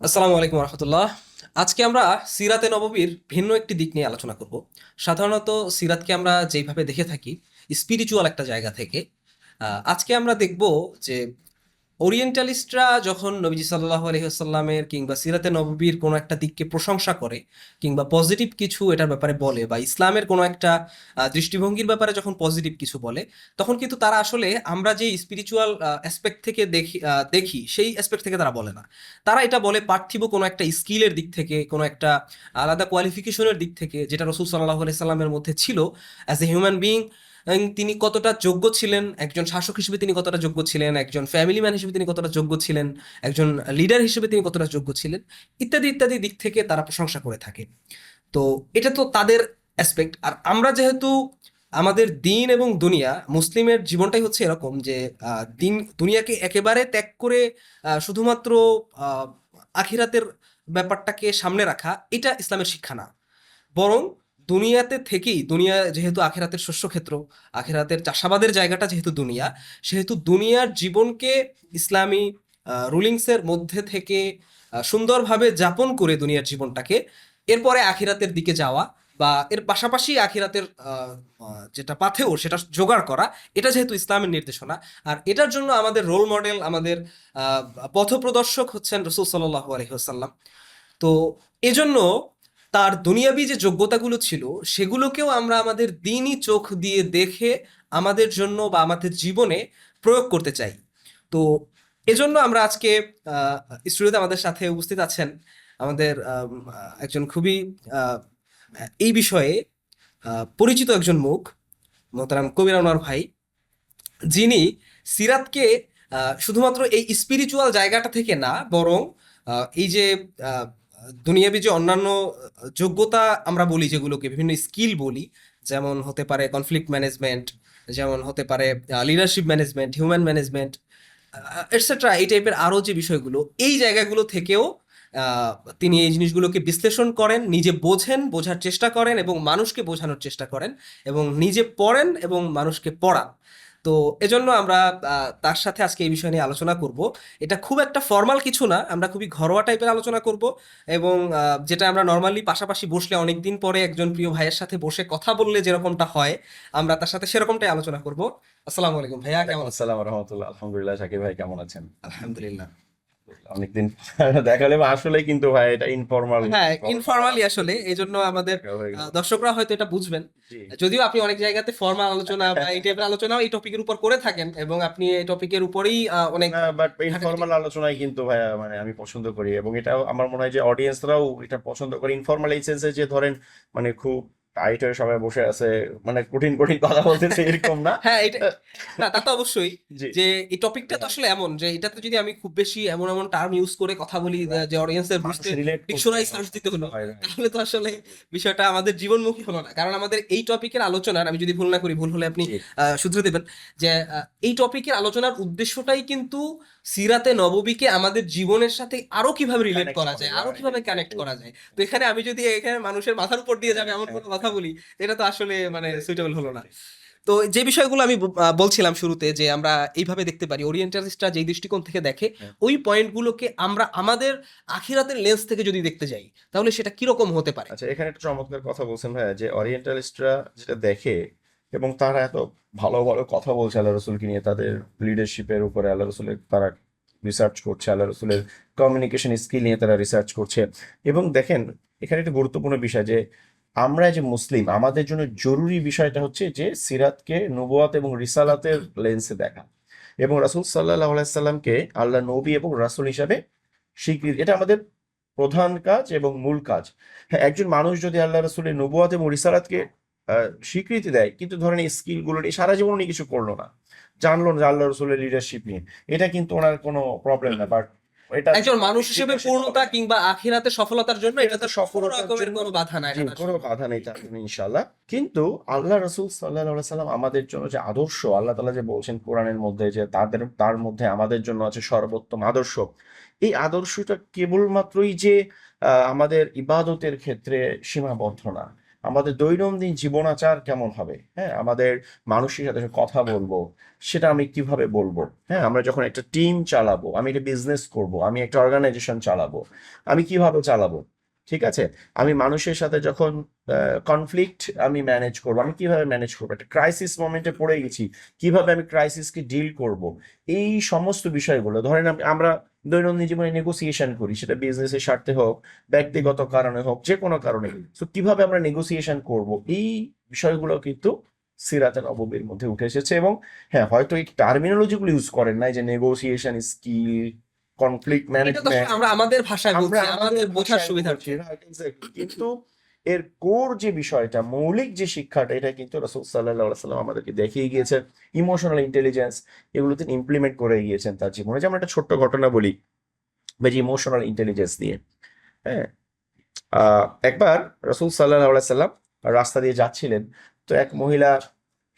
আসসালামু আলাইকুম রহমতুল্লাহ। আজকে আমরা সিরাতে নববীর ভিন্ন একটি দিক নিয়ে আলোচনা করব। সাধারণত সিরাতকে আমরা যেইভাবে দেখে থাকি স্পিরিচুয়াল একটা জায়গা থেকে, আজকে আমরা দেখব যে ওরিয়েন্টালিস্টরা যখন নবীজি সাল্লাল্লাহু আলাইহি ওয়াসাল্লামের কিংবা সিরাতে নববীর কোনো একটা দিককে প্রশংসা করে কিংবা পজিটিভ কিছু এটার ব্যাপারে বলে বা ইসলামের কোনো একটা দৃষ্টিভঙ্গির ব্যাপারে যখন পজিটিভ কিছু বলে, তখন কিন্তু তারা আসলে আমরা যে স্পিরিচুয়াল অ্যাসপেক্ট থেকে দেখি সেই অ্যাসপেক্ট থেকে তারা বলে না। তারা এটা বলে পার্থিব কোনো একটা স্কিলের দিক থেকে, কোনো একটা আলাদা কোয়ালিফিকেশনের দিক থেকে, যেটা রসুল সাল্লাল্লাহু আলাইহি সাল্লামের মধ্যে ছিল অ্যাজ এ হিউম্যান বিইং। তিনি কতটা যোগ্য ছিলেন, একজন শাসক হিসেবে তিনি কতটা যোগ্য ছিলেন, একজন ফ্যামিলি ম্যান হিসেবে তিনি কতটা যোগ্য ছিলেন, একজন লিডার হিসেবে তিনি কতটা যোগ্য ছিলেন, ইত্যাদি ইত্যাদি দিক থেকে তারা প্রশংসা করে থাকে। তো এটা তো তাদের অ্যাসপেক্ট। আর আমরা যেহেতু আমাদের দিন এবং দুনিয়া, মুসলিমের জীবনটাই হচ্ছে এরকম যে দিন দুনিয়াকে একেবারে ত্যাগ করে শুধুমাত্র আহ, আখিরাতের ব্যাপারটাকে সামনে রাখা, এটা ইসলামের শিক্ষা না। বরং দুনিয়াতে থেকেই, দুনিয়া যেহেতু আখেরাতের শস্যক্ষেত্র, আখেরাতের চাষাবাদের জায়গাটা যেহেতু দুনিয়া, সেহেতু দুনিয়ার জীবনকে ইসলামী রুলিংসের মধ্যে থেকে সুন্দরভাবে যাপন করে দুনিয়ার জীবনটাকে, এরপরে আখিরাতের দিকে যাওয়া বা এর পাশাপাশি আখিরাতের যেটা পাথেও সেটা জোগাড় করা, এটা যেহেতু ইসলামের নির্দেশনা। আর এটার জন্য আমাদের রোল মডেল, আমাদের আহ, পথপ্রদর্শক হচ্ছেন রসুল সাল্লাল্লাহু আলাইহি ওয়াসাল্লাম। তো এজন্য তার দুনিয়াবী যে যোগ্যতাগুলো ছিল সেগুলোকেও আমরা আমাদের দিনই চোখ দিয়ে দেখে আমাদের জন্য বা আমাদের জীবনে প্রয়োগ করতে চাই। তো এজন্য আমরা আজকে স্টুডিওতে আমাদের সাথে উপস্থিত আছেন আমাদের একজন খুবই আহ, এই বিষয়ে পরিচিত একজন মুখ, মোহতারাম কবির আনোয়ার ভাই, যিনি সিরাতকে শুধুমাত্র এই স্পিরিচুয়াল জায়গাটা থেকে না, বরং এই যে আহ, দুনিয়াবী যে অন্যান্য যোগ্যতা আমরা বলি, যেগুলোকে বিভিন্ন স্কিল বলি, যেমন হতে পারে কনফ্লিক্ট ম্যানেজমেন্ট, যেমন হতে পারে leadership management, human management, etcetera, এই টাইপের আরো যে বিষয়গুলো, এই জায়গাগুলো থেকেও আহ, তিনি এই জিনিসগুলোকে বিশ্লেষণ করেন, নিজে বোঝেন, বোঝার চেষ্টা করেন এবং মানুষকে বোঝানোর চেষ্টা করেন এবং নিজে পড়েন এবং মানুষকে পড়ান। তো এজন্য আমরা তার সাথে আজকে এই বিষয় নিয়ে আলোচনা করব। এটা খুব একটা ফর্মাল কিছু না, আমরা খুবই ঘরোয়া টাইপের আলোচনা করব এবং যেটা আমরা নর্মালি পাশাপাশি বসলে অনেকদিন পরে একজন প্রিয় ভাইয়ের সাথে বসে কথা বললে যেরকমটা হয়, আমরা তার সাথে সেরকমটাই আলোচনা করব। আসসালামু আলাইকুম ভাইয়া, কেমন ওয়ালাইকুম আছেন? আসসালাম রহমতুল্লাহ। আলহামদুলিল্লাহ। শাকিব ভাই কেমন আছেন? আলহামদুলিল্লাহ। অনেকদিন দেখালে আসলে কিন্তু ভাই এটা ইনফর্মাল হ্যাঁ, ইনফর্মালি আসলে এই জন্য আমাদের হয়ে গেল। দর্শকরা হয়তো এটা বুঝবেন। জি। যদিও আপনি অনেক জায়গাতে ফর্মাল আলোচনা বা এই টাইপের আলোচনাও এই টপিকের উপর করে থাকেন এবং আপনি এই টপিকের উপরেই অনেক না, বাট ঘাটাঘাটি। ইনফর্মাল আলোচনায় কিন্তু ভাইয়া মানে আমি পছন্দ করি, এবং এটাও আমার মনে হয় যে অডিয়েন্সরাও এটা পছন্দ করে। ইনফর্মাল এই সেন্সে যে ধরেন মানে খুব টাইট হয়ে সবাই বসে আছে, মানে কঠিন কঠিন কথা বলতেছে এরকম না। হ্যাঁ, এটা, না তা তো অবশ্যই। জি। যে এই টপিকটা তো আসলে এমন যে এটাতে যদি আমি খুব বেশি এমন এমন টার্ম ইউজ করে কথা বলি যে অডিয়েন্সের মানুষ বুঝতে রিলেট করতে ডিকশনারি সার্চ দিতে হলো, হয় না। তাহলে তো আসলে বিষয়টা আমাদের জীবনমুখী হলো না। কারণ আমাদের এই টপিকের আলোচনার, আমি যদি ভুল না করি, ভুল হলে আপনি জি। শুধরে দেবেন, যে এই টপিকের আলোচনার উদ্দেশ্যটাই কিন্তু সিরাতে নববীকে আমাদের জীবনের সাথে আরো কিভাবে রিলেট কানেক্ট করা করে যায়, আরো কিভাবে কানেক্ট করা যায়। তো এখানে আমি যদি এখানে মানুষের মাথার উপর দিয়ে যাবে এমন কোনো কথা বলি, এটা তো আসলে মানে সুইটেবল হলো না। তো যে বিষয়গুলো আমি বলছিলাম শুরুতে, যে আমরা এইভাবে দেখতে পারি, ওরিয়েন্টালিস্টরা যেই দৃষ্টিকোণ থেকে দেখে, ওই পয়েন্টগুলোকে আমরা আমাদের আখিরাতের লেন্স থেকে যদি দেখতে যাই, তাহলে সেটা কিরকম হতে পারে? আচ্ছা, এখানে একটা চমৎকার কথা বলছেন ভাইয়া, যে অরিয়েন্টালিস্টরা যেটা দেখে এবং তারা এত ভালো ভালো কথা বলছে আল্লাহ রসুলকে নিয়ে, তাদের লিডারশিপের উপরে আল্লাহ রসুলের তারা রিসার্চ করছে, আল্লাহ রসুলের কমিউনিকেশন স্কিল নিয়ে তারা রিসার্চ করছে। এবং দেখেন, এখানে একটা গুরুত্বপূর্ণ বিষয় যে আমরা যে মুসলিম, আমাদের জন্য জরুরি বিষয়টা হচ্ছে যে সিরাতকে নবুয়াত এবং রিসালাতের লেন্সে দেখা, এবং রাসূল সাল্লাল্লাহু আলাইহি সাল্লামকে আল্লাহ নবী এবং রাসূল হিসাবে স্বীকৃতি, এটা আমাদের প্রধান কাজ এবং মূল কাজ। হ্যাঁ, একজন মানুষ যদি আল্লাহ রাসূলের নবুয়ত এবং রিসালাতকে স্বীকৃতি দেয়, কিন্তু ধরেন এই স্কিলগুলো নিয়ে সারা জীবন উনি কিছু করলো না, জানলো না যে আল্লাহ রসুলের লিডারশিপ নিয়ে, এটা কিন্তু ওনার কোনো প্রবলেম না। বাট এটা একজন মানুষ হিসেবে বিকশিত পূর্ণতা হবে। কিংবা আখিরাতে সফলতার জন্য এটা এটাতে তো কোনো সফলতার রকমের জন্য, কোনো বাধা নাই, জি, এটা কোনো বাধা নেই তার জন্য ইনশাল্লাহ। কিন্তু আল্লাহ রসুল সাল্লাল্লাহু আলাইহি সাল্লাম আমাদের জন্য যে আদর্শ, আল্লাহ তাআলা যে বলছেন কোরআনের মধ্যে যে তার মধ্যে আমাদের জন্য আছে সর্বোত্তম আদর্শ, এই আদর্শটা কেবলমাত্রই যে আমাদের ইবাদতের ক্ষেত্রে সীমাবদ্ধ না, আমাদের দৈনন্দিন জীবনাচার কেমন হবে, হ্যাঁ, আমাদের মানুষের সাথে কথা বলবো সেটা আমি কিভাবে বলবো, হ্যাঁ, আমরা যখন একটা টিম চালাবো, আমি একটা বিজনেস করব, আমি একটা অর্গানাইজেশন চালাবো, আমি কিভাবে চালাবো, ঠিক আছে, আমি মানুষের সাথে যখন কনফ্লিক্ট আমি ম্যানেজ করবো, আমি কিভাবে ম্যানেজ করবো, একটা ক্রাইসিস মোমেন্টে পড়ে গেছি, কিভাবে আমি ক্রাইসিসকে ডিল করব, এই সমস্ত বিষয়গুলো ধরেন আমরা দৈনন্দিন জীবনে নেগোসিয়েশন করি, সেটা বিজনেসের স্বার্থে হোক, ব্যক্তিগত কারণে হোক, যে কোনো কারণে, তো কিভাবে আমরা নেগোসিয়েশন করব, এই বিষয়গুলো কিন্তু সিরাতে নববীর মধ্যে উঠে এসেছে। এবং হ্যাঁ, হয়তো এই টার্মিনোলজি গুলো ইউজ করেন নাই, যে নেগোসিয়েশন স্কিল, কনফ্লিক্ট এটা তো আসলে ম্যানেজমেন্ট, আমরা আমাদের ভাষায় আমরা বলছি, আমাদের আমাদের বোঝার ভাষায় বলছি, সুবিধার্থে। right, exactly. কিন্তু এর কোর যে বিষয়টা, মৌলিক যে শিক্ষাটা, এটা কিন্তু রাসূল সাল্লাল্লাহু আলাইহি ওয়াসাল্লাম আমাদেরকে দেখিয়ে গিয়েছেন। ইমোশনাল ইন্টেলিজেন্স এগুলো তিনি ইমপ্লিমেন্ট করে গিয়েছেন তার জীবনে। যেমন একটা ছোট্ট ঘটনা বলি, বা যে ইমোশনাল ইন্টেলিজেন্স নিয়ে, হ্যাঁ, একবার রাসূল সাল্লাল্লাহু আলাইহি সাল্লাম রাস্তা দিয়ে যাচ্ছিলেন, তো এক মহিলা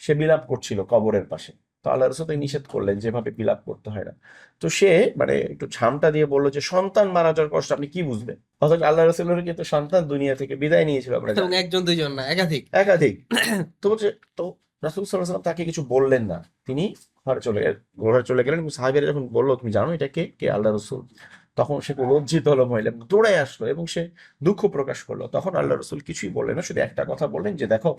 সে বিলাপ করছিল কবরের পাশে। তো আল্লাহ রাসূল তাকে নিষেধ করলেন, যেভাবে বিলাপ করতে হয় না। তো সে মানে একটু ঝামটা দিয়ে বললো যে সন্তান মারা যাওয়ার কষ্ট আপনি কি বুঝবেন, অথচ আল্লাহ রাসূলের কিন্তু সন্তান দুনিয়া থেকে বিদায় নিয়েছিল, আমরা এবং জানি একজন দুইজন না, একাধিক। একাধিক। তো বলছে, তো রাসূল সাল্লাল্লাহু আলাইহি ওয়াসাল্লাম তাকে কিছু বললেন না, তিনি ঘরে চলে গেলেন এবং সাহাবীরা যখন বললো তুমি জানো এটা কে, আল্লাহ রাসূল, তখন সে একটু লজ্জিত হলো মহিলা, এবং দৌড়ে আসলো এবং সে দুঃখ প্রকাশ করলো। তখন আল্লাহ রসুল কিছুই বললেন না, শুধু একটা কথা বললেন যে দেখো,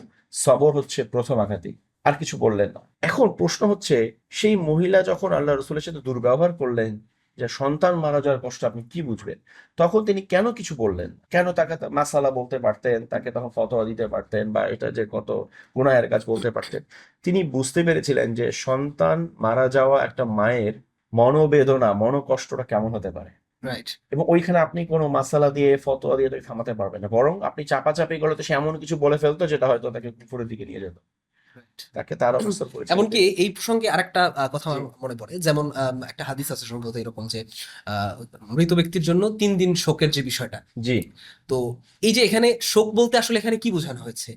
সবর হচ্ছে প্রথম আঘাতই, আর কিছু বললেন না। এখন প্রশ্ন হচ্ছে, সেই মহিলা যখন আল্লাহ রসুলের সাথে দুর্ব্যবহার করলেন, যে সন্তান মারা যাওয়ার কষ্ট আপনি কি বুঝবেন, তখন তিনি কেন কিছু বললেন না? কেন তাকে মাসালা বলতে পারতেন, তাকে তখন ফতোয়া দিতে পারতেন, বা এটা যে কত গুনাহের কাজ বলতে পারতেন। তিনি বুঝতে পেরেছিলেন যে সন্তান মারা যাওয়া একটা মায়ের মনোবেদনা, মনোকষ্টটা কেমন হতে পারে। রাইট। এবং ওইখানে আপনি কোনো মাসালা দিয়ে, ফতোয়া দিয়ে তাকে থামাতে পারবেন না, বরং আপনি চাপাচাপি করলে তো সে এমন কিছু বলে ফেলতো যেটা হয়তো তাকে কুফুরের দিকে নিয়ে যেত, তাকে তার অবস্থা পরিচয় এমনকি দিত। এই প্রসঙ্গে আরেকটা কথা জি, আমার মনে পড়ে, যেমন একটা হাদিস আছে সম্ভবত এরকম যে আহ, মৃত ব্যক্তির জন্য 3 দিন শোকের যে বিষয়টা। জি, তো এই যে এখানে শোক বলতে আসলে এখানে কি বোঝানো হয়েছে?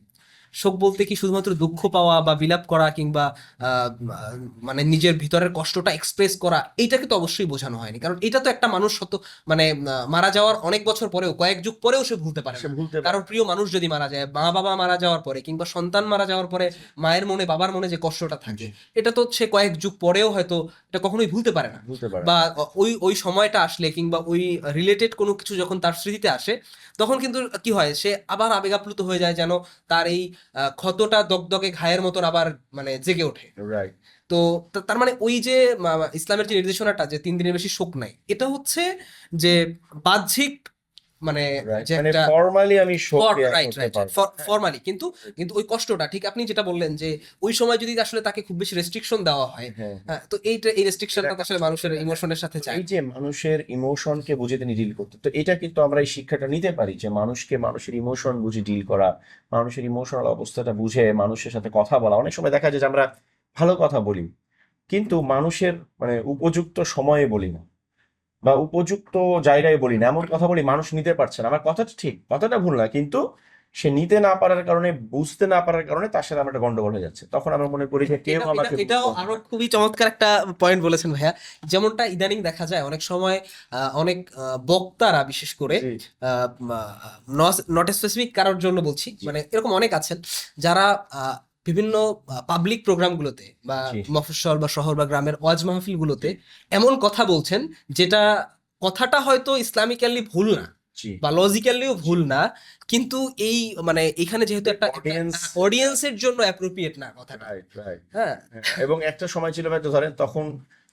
শোক বলতে কি শুধুমাত্র দুঃখ পাওয়া বা বিলাপ করা, কিংবা আহ, মানে নিজের ভিতরের কষ্টটা এক্সপ্রেস করা, এইটাকে তো অবশ্যই বোঝানো হয়নি। কারণ এটা তো একটা মানুষ মানে মারা যাওয়ার অনেক বছর পরেও, কয়েক যুগ পরেও সে ভুলতে পারে সে না। ভুলতে কারণ পারে না। প্রিয় মানুষ যদি মারা যায়, মা বাবা মারা যাওয়ার পরে, কিংবা সন্তান মারা যাওয়ার পরে মায়ের মনে, বাবার মনে যে কষ্টটা থাকে, জি, এটা তো সে কয়েক যুগ পরেও হয়তো এটা কখনোই ভুলতে পারে না। ভুলতে পারে বা না। ওই ওই সময়টা আসলে, কিংবা ওই রিলেটেড কোনো কিছু যখন তার স্মৃতিতে আসে, তখন কিন্তু কি হয়, সে আবার আবেগ আপ্লুত হয়ে যায়, যেন তার এই ক্ষতটা দগদগে ঘায়ের মতন আবার মানে জেগে ওঠে। রাইট, তো তার মানে ওই যে ইসলামের যে নির্দেশনাটা যে 3 দিনের বেশি শোক নাই, এটা হচ্ছে যে বাহ্যিক, মানে রাইট, যে মানে একটা ফর্মালি আমি শোক ক্রিয়া রাইট, করতে রাইট, পারবো, হ্যাঁ, ফর্মালি, কিন্তু কিন্তু ওই কষ্টটা ঠিক আপনি যেটা বললেন যে ওই সময় যদি আসলে তাকে খুব বেশি রেস্ট্রিকশন দেওয়া হয়, হ্যাঁ, হ্যাঁ, হ্যাঁ, তো এই এটা রেস্ট্রিকশনটা তো কাজ আসলে করবে মানুষের না, হ্যাঁ। ইমোশনের সাথে তো যায় এই না। যে মানুষের ইমোশনকে বুঝে তিনি ডিল করতে, তো এটা কিন্তু আমরা এই শিক্ষাটা নিতে পারি যে মানুষকে মানুষের ইমোশন বুঝে ডিল করা, মানুষের ইমোশনাল অবস্থাটা বুঝে মানুষের সাথে কথা বলা। অনেক সময় দেখা যায় যে আমরা ভালো কথা বলি, কিন্তু মানুষের মানে উপযুক্ত সময়ে বলি না, বা উপযুক্ত জায়গায় বলি না, এমন কথা বলি মানুষ নিতে পারছে না, আমার কথাটা ঠিক, কথাটা ভুল না, কিন্তু সে নিতে না পারার কারণে, বুঝতে না পারার কারণে তার সাথে আমার একটা গন্ডগোল হয়ে যাচ্ছে, তখন আমরা মনে করি যে কেউ এটা এটা আমাকে এটাও বুঝলো আরো না। খুবই চমৎকার একটা পয়েন্ট বলেছেন ভাইয়া। যেমনটা ইদানিং দেখা যায় অনেক সময়, অনেক বক্তারা বিশেষ করে, জি, নট স্পেসিফিক কারোর জন্য বলছি, জি, মানে এরকম অনেক আছেন যারা বিভিন্ন পাবলিক প্রোগ্রামগুলোতে বা জি, মফস্বল বা শহর বা গ্রামের ওয়াজ মাহফিলগুলোতে জি, এমন কথা বলছেন, যেটা কথাটা হয়তো ইসলামিক্যালি ভুল না জি, বা লজিক্যালিও জি, ভুল না, কিন্তু এই মানে এখানে যেহেতু একটা অডিয়েন্স, অডিয়েন্সের জন্য অ্যাপ্রোপ্রিয়েট না কথাটা। রাইট, রাইট, হ্যাঁ। এবং একটা সময় ছিল হয়তো, ধরেন তখন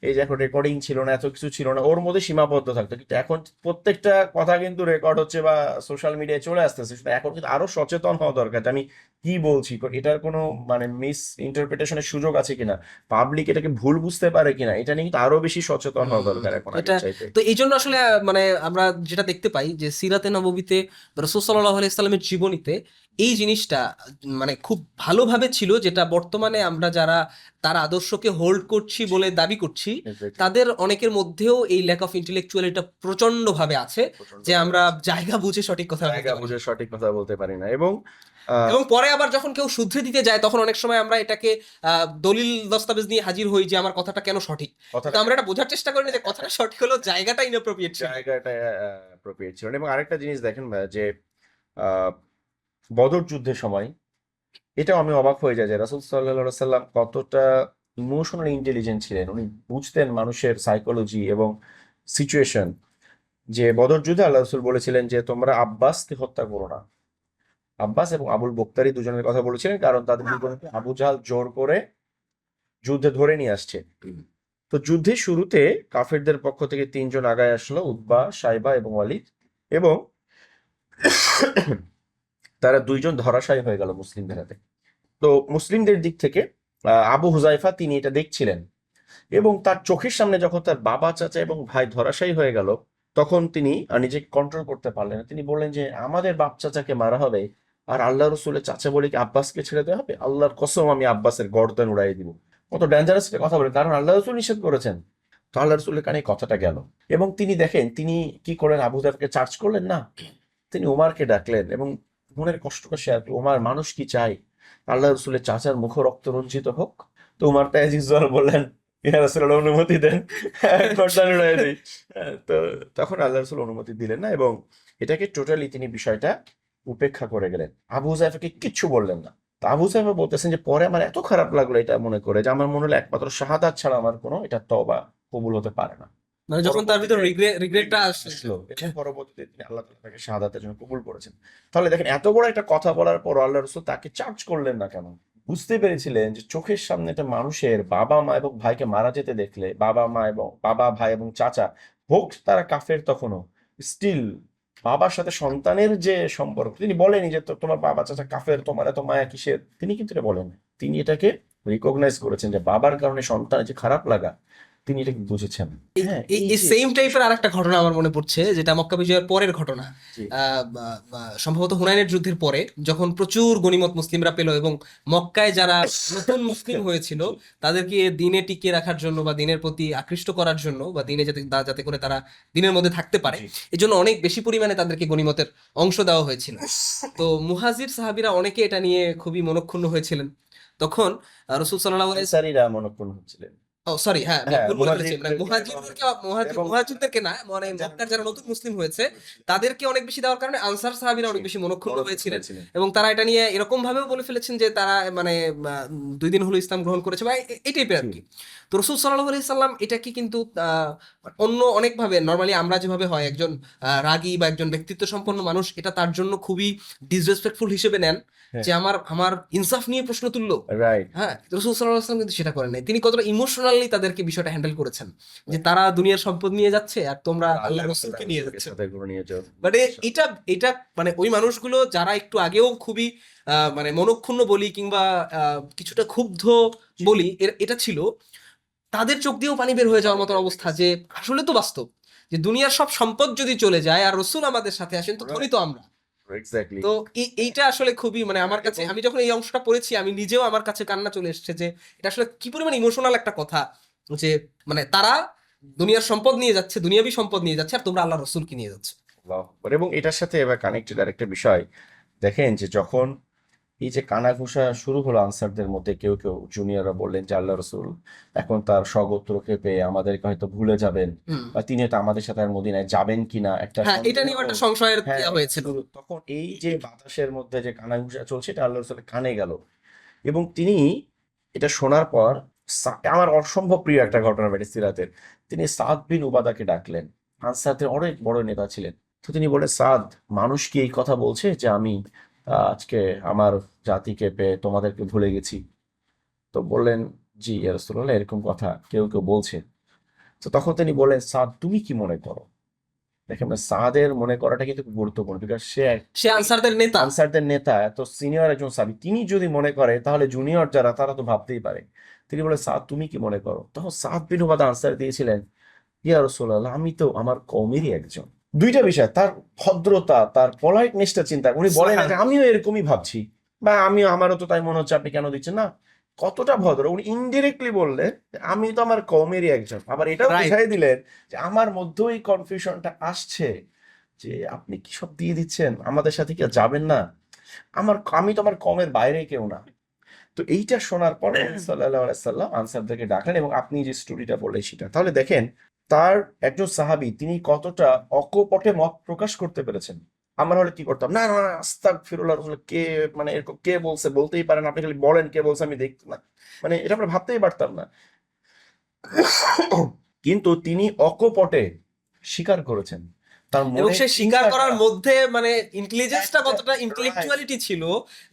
এই যে এখন রেকর্ডিং ছিল না, এত কিছু ছিল না, ওর মধ্যে সীমাবদ্ধ থাকতো, কিন্তু এখন প্রত্যেকটা কথা কিন্তু রেকর্ড হচ্ছে বা সোশ্যাল মিডিয়ায় চলে আসতেছে, সুতরাং এখন কিন্তু আরো সচেতন হওয়া দরকার যে আমি কি বলছি, এটার কোনো মানে মিস ইন্টারপ্রিটেশনের সুযোগ আছে কিনা, পাবলিক এটাকে ভুল বুঝতে পারে কিনা, এটা নিয়ে কিন্তু আরো বেশি সচেতন হওয়া দরকার এখন এটা আগের চাইতে। তো এই জন্য আসলে মানে আমরা যেটা দেখতে পাই যে সিরাতে নববীতে রাসূল সাল্লাল্লাহু আলাইহি সাল্লামের জীবনীতে এই জিনিসটা মানে খুব ভালোভাবে ছিল, যেটা বর্তমানে আমরা যারা তার আদর্শকে হোল্ড করছি বলে দাবি করছি, এক্স্যাক্টলি, তাদের অনেকের মধ্যেও এই ল্যাক অফ ইন্টেলেকচুয়ালিটা প্রচন্ড ভাবে আছে, প্রচন্ড যে ভাবে আমরা আছে। জায়গা বুঝে সঠিক কথা বলতে জায়গা পারি বুঝে না। সঠিক কথা বলতে পারি না, এবং আহ, এবং পরে আবার যখন কেউ শুধরে দিতে যায়, তখন অনেক সময় আমরা এটাকে দলিল দস্তাবেজ নিয়ে হাজির হই যে আমার কথাটা কেন সঠিক, কিন্তু কথাটা আমরা এটা বোঝার চেষ্টা করি না যে কথাটা সঠিক হলেও জায়গাটা ইনঅ্যাপ্রোপ্রিয়েট ছিল। জায়গাটা অ্যাপ্রোপ্রিয়েট ছিল না। এবং আরেকটা জিনিস দেখেন ভাইয়া, যে আহ, বদর যুদ্ধের সময় এটাও আমি অবাক হয়ে যাই যে রাসূল সাল্লাল্লাহু আলাইহি সাল্লাম কতটা ইমোশনালি ইন্টেলিজেন্ট ছিলেন। উনি বুঝতেন মানুষের সাইকোলজি এবং সিচুয়েশন। যে বদর যুদ্ধে আল্লাহ রসুল বলেছিলেন যে তোমরা আব্বাসকে হত্যা করো না। আব্বাস এবং আবুল বক্তারি দুজনের কথা বলেছিলেন, কারণ তাদের দুজনকে আবু জাহাল জোর করে যুদ্ধে ধরে নিয়ে আসছে। তো যুদ্ধের শুরুতে কাফেরদের পক্ষ থেকে 3 জন আগায় আসলো, উতবা, সাইবা এবং ওয়ালিদ, এবং তারা 2 জন ধরাশায়ী হয়ে গেল মুসলিমদের হাতে। তো মুসলিমদের দিক থেকে আবু হুজাইফা তিনি এটা দেখছিলেন, এবং তার চোখের সামনে যখন তার বাবা, চাচা এবং ভাই ধরাশায়ী হয়ে গেল, তখন তিনি নিজেকে কন্ট্রোল করতে পারলেন না। তিনি বললেন যে আমাদের বাপ চাচাকে মারা হবে, আর আল্লাহ রসুলের চাচা বলে কি আব্বাসকে ছেড়ে দেওয়া হবে? আল্লাহর কসম আমি আব্বাসের গর্দান উড়াই দিব। কত ডেঞ্জারাস একটা কথা বলেন, কারণ আল্লাহ রসুল নিষেধ করেছেন। তো আল্লাহ রসুলের কানে এই কথাটা গেল, এবং তিনি দেখেন তিনি কি করলেন, আবু জাহলকে চার্জ করলেন না, তিনি উমারকে ডাকলেন এবং মনের কষ্টটা শেয়ার করলেন। উমার, মানুষ কি চাই আল্লাহ রসুলের চাচার মুখ রক্ত রঞ্জিত হোক? তো উমার তাই বললেন, ইয়া রাসূলুল্লাহ অনুমতি দেন, গর্দান উড়াই দেই। তো তখন আল্লাহ রসুল অনুমতি দিলেন না, এবং এটাকে টোটালি তিনি বিষয়টা উপেক্ষা করে গেলেন। আবু হুযায়ফাকে কিচ্ছু বললেন না। তো আবু হুযায়ফা বলতেছেন যে পরে আমার এত খারাপ লাগলো এটা মনে করে, যে আমার মনে হলো একমাত্র শাহাদাত ছাড়া আমার কোনো এটা তওবা কবুল হতে পারে না। মানে যখন তার ভিতর পরবর্তীতে রিগ্রেটটা আসলো। আসলো, এবং পরবর্তীতে তিনি আল্লাহ তাআলা তাকে শাহাদাতের জন্য কবুল করেছেন। তাহলে দেখেন এত বড় একটা কথা বলার পর আল্লাহ রসুল তাকে চার্জ করলেন না কেন? বুঝতে পেরেছিলেন যে চোখের সামনে একটা মানুষের বাবা মা এবং ভাইকে মারা যেতে দেখলে, বাবা মা এবং বাবা ভাই এবং চাচা হোক তারা কাফের, তখনও স্টিল বাবার সাথে সন্তানের যে সম্পর্ক, তিনি বলেনি যে তোমার বাবা চাচা কাফের, তোমার এত মায়া কিসের, তিনি কিন্তু এটা বলেন। তিনি এটাকে রিকগনাইজ করেছেন যে বাবার কারণে সন্তানের যে খারাপ লাগা, তিনি এটাকে বুঝেছেন। এই হ্যাঁ, এই এই এই যে সেম টাইপের আরেকটা ঘটনা আমার মনে পড়ছে, যেটা মক্কা বিজয়ের পরের ঘটনা। জি সম্ভবত হুনাইনের যুদ্ধের পরে, যখন প্রচুর গনিমত মুসলিমরা পেল এবং মক্কায় যারা নতুন মুসলিম হয়েছিল জি তাদেরকে দিনে টিকিয়ে রাখার জন্য বা দিনের প্রতি আকৃষ্ট করার জন্য বা দিনে যাতে যাতে করে তারা দিনের মধ্যে থাকতে পারে, জি এই জন্য অনেক বেশি পরিমাণে তাদেরকে গনিমতের অংশ দেওয়া হয়েছিল। তো মুহাজির সাহাবীরা অনেকে এটা নিয়ে খুবই মনক্ষুণ্ণ হয়েছিলেন। তখন রাসূল সাল্লাল্লাহু আলাইহি, আনসারীরা মনঃক্ষুণ্ণ হচ্ছিলেন। ও সরি, হ্যাঁ আমি হ্যাঁ, ভুল বলে ফেলেছি, মানে মুহাজিরদেরকে এবং মুহাজিরদেরকে না, মানে যারা মক্কার যারা নতুন মুসলিম হয়েছে ছিলেন। তাদেরকে অনেক বেশি দেওয়ার কারণে আনসার সাহাবীরা জি, অনেক বেশি মনক্ষুণ্ণ মনঃক্ষুণ্ণ হয়েছিলেন। হয়েছিলেন। এবং তারা এটা নিয়ে এরকম ভাবেও বলে ফেলেছেন যে তারা মানে 2 দিন হলো ইসলাম গ্রহণ করেছে বা এই টাইপের আর জি কি। তো রাসূল সাল্লাল্লাহু আলাইহি সাল্লাম এটাকে কিন্তু অন্য অনেকভাবে, নরমালি আমরা যেভাবে হয় একজন রাগী বা একজন ব্যক্তিত্ব সম্পন্ন মানুষ এটা তার জন্য খুবই ডিসরেসপেক্টফুল হিসেবে নেন, হ্যাঁ, যে আমার আমার ইনসাফ নিয়ে প্রশ্ন তুললো। রাইট। হ্যাঁ, রাসূল সাল্লাল্লাহু আলাইহি ওয়াসাল্লাম কিন্তু সেটা করেন নাই। তিনি কতটা ইমোশনালি তাদেরকে বিষয়টা হ্যান্ডেল করেছেন, যে তারা দুনিয়ার সম্পদ নিয়ে যাচ্ছে আর তোমরা আল্লাহর রাসূলকে নিয়ে যাচ্ছ। সাথে করে নিয়ে যাও। মানে এটা এটা মানে ওই মানুষগুলো যারা একটু আগেও খুবই মানে মনক্ষুণ্ণ বলি কিংবা কিছুটা ক্ষুব্ধ বলি, এটা ছিল, তাদের চোখ দিয়েও পানি বের হয়ে যাওয়ার মতো অবস্থা, যে আসলে তো বাস্তব যে দুনিয়ার সব সম্পদ যদি চলে যায় আর রসুল আমাদের সাথে আসেন তো ধনী তো আমরা। এক্স্যাক্টলি। তো এইটা আসলে খুবই মানে আমার কাছে, এবং আমি যখন এই অংশটা পড়েছি আমি নিজেও, আমার কাছে কান্না চলে এসেছে যে এটা আসলে কি পরিমাণ ইমোশনাল একটা কথা, যে মানে তারা দুনিয়ার সম্পদ নিয়ে যাচ্ছে, দুনিয়াবি সম্পদ নিয়ে যাচ্ছে, আর তোমরা আল্লাহ রসুলকে নিয়ে যাচ্ছে। আল্লাহু আকবার। এবং এটার সাথে এবার কানেক্টেড আরেকটা বিষয় দেখেন, যে যখন এই যে কানাঘুষা শুরু হলো আনসারদের মধ্যে, কেউ কেউ জুনিয়ররা বললেন যে আল্লাহ রসুল এখন তার স্বগোত্রকে পেয়ে আমাদেরকে হয়তো ভুলে যাবেন, হুম, বা তিনি হয়তো আমাদের সাথে আর মদিনায় যাবেন কিনা একটা হ্যাঁ এটা সন্দেহ। নিয়েও একটা সংশয়ের হ্যাঁ, ইয়া হয়েছিল। তখন এই যে বাতাসের মধ্যে যে কানাঘুষা চলছে, এটা আল্লাহ রসুলের কানে গেল, এবং তিনি এটা শোনার পর আমার অসম্ভব প্রিয় একটা ঘটনা বেটে সিরাতের, তিনি সাদ বিন উবাদাকে ডাকলেন। আনসারদের অনেক বড় নেতা ছিলেন। তো তিনি বলে, সাদ, মানুষ কি এই কথা বলছে যে আমি আজকে আমার জাতিকে পেয়ে তোমাদেরকে ভুলে গেছি? তো বললেন, জি ইয়া রাসূলুল্লাহ, এরকম কথা কেউ কেউ বলছে। তো তখন তিনি বললেন, সাদ তুমি কি মনে করো? দেখেন সাদের মনে করাটা কিন্তু খুব গুরুত্বপূর্ণ, বিকজ সে আনসারদের নেতা। আনসারদের নেতা, এত সিনিয়র একজন সাহাবী, তিনি যদি মনে করে তাহলে জুনিয়র যারা তারা তো ভাবতেই পারে। তিনি বলে, সাদ তুমি কি মনে করো? তখন সাদ বিন উবাদা আনসার দিয়েছিলেন, ইয়া রাসূলুল্লাহ, আমি তো আমার কওমেরই একজন। দুইটা বিষয়, তার ভদ্রতা, তার পলাইটনেসটা চিন্তা, উনি বলেন না যে আমিও এরকমই ভাবছি, বা আমিও, আমারও তো তাই মনে হচ্ছে, আপনি কেন দিচ্ছেন না। কতটা ভদ্র, উনি ইনডিরেক্টলি বললেন যে আমি তো আমার কওমেরই একজন, আবার এটাও রাইট। বুঝাই দিলেন যে আমার মধ্যেও এই কনফিউশনটা আসছে, যে আপনি কি সব দিয়ে দিচ্ছেন, আমাদের সাথে কি আর যাবেন না? আমি তো আমার কমের বাইরে কেউ না। তো এইটা শোনার পর সাল্লাল্লাহু আলাইহি সাল্লাম আনসারদেরকে ডাকলেন, এবং আপনি যে স্টোরিটা বললেন সেটা, তাহলে দেখেন তার একজন সাহাবী তিনি কতটা অকপটে মত প্রকাশ করতে পেরেছেন। আমরা হলে কি করতাম, না না না, আস্তাগফিরুল্লাহ, রাসূল কে, মানে এরকম কে বলছে, বলতেই পারেন, আপনি খালি বলেন কে বলছে, আমি দেখতাম না, মানে এটা আমরা ভাবতেই পারতাম না। কিন্তু তিনি অকপটে স্বীকার করেছেন, তার এবং মনে সে স্বীকার চিন্তাটা করার মধ্যে মানে ইন্টেলিজেন্সটা একটা কতটা রাইট ইন্টেলেকচুয়ালিটি ছিল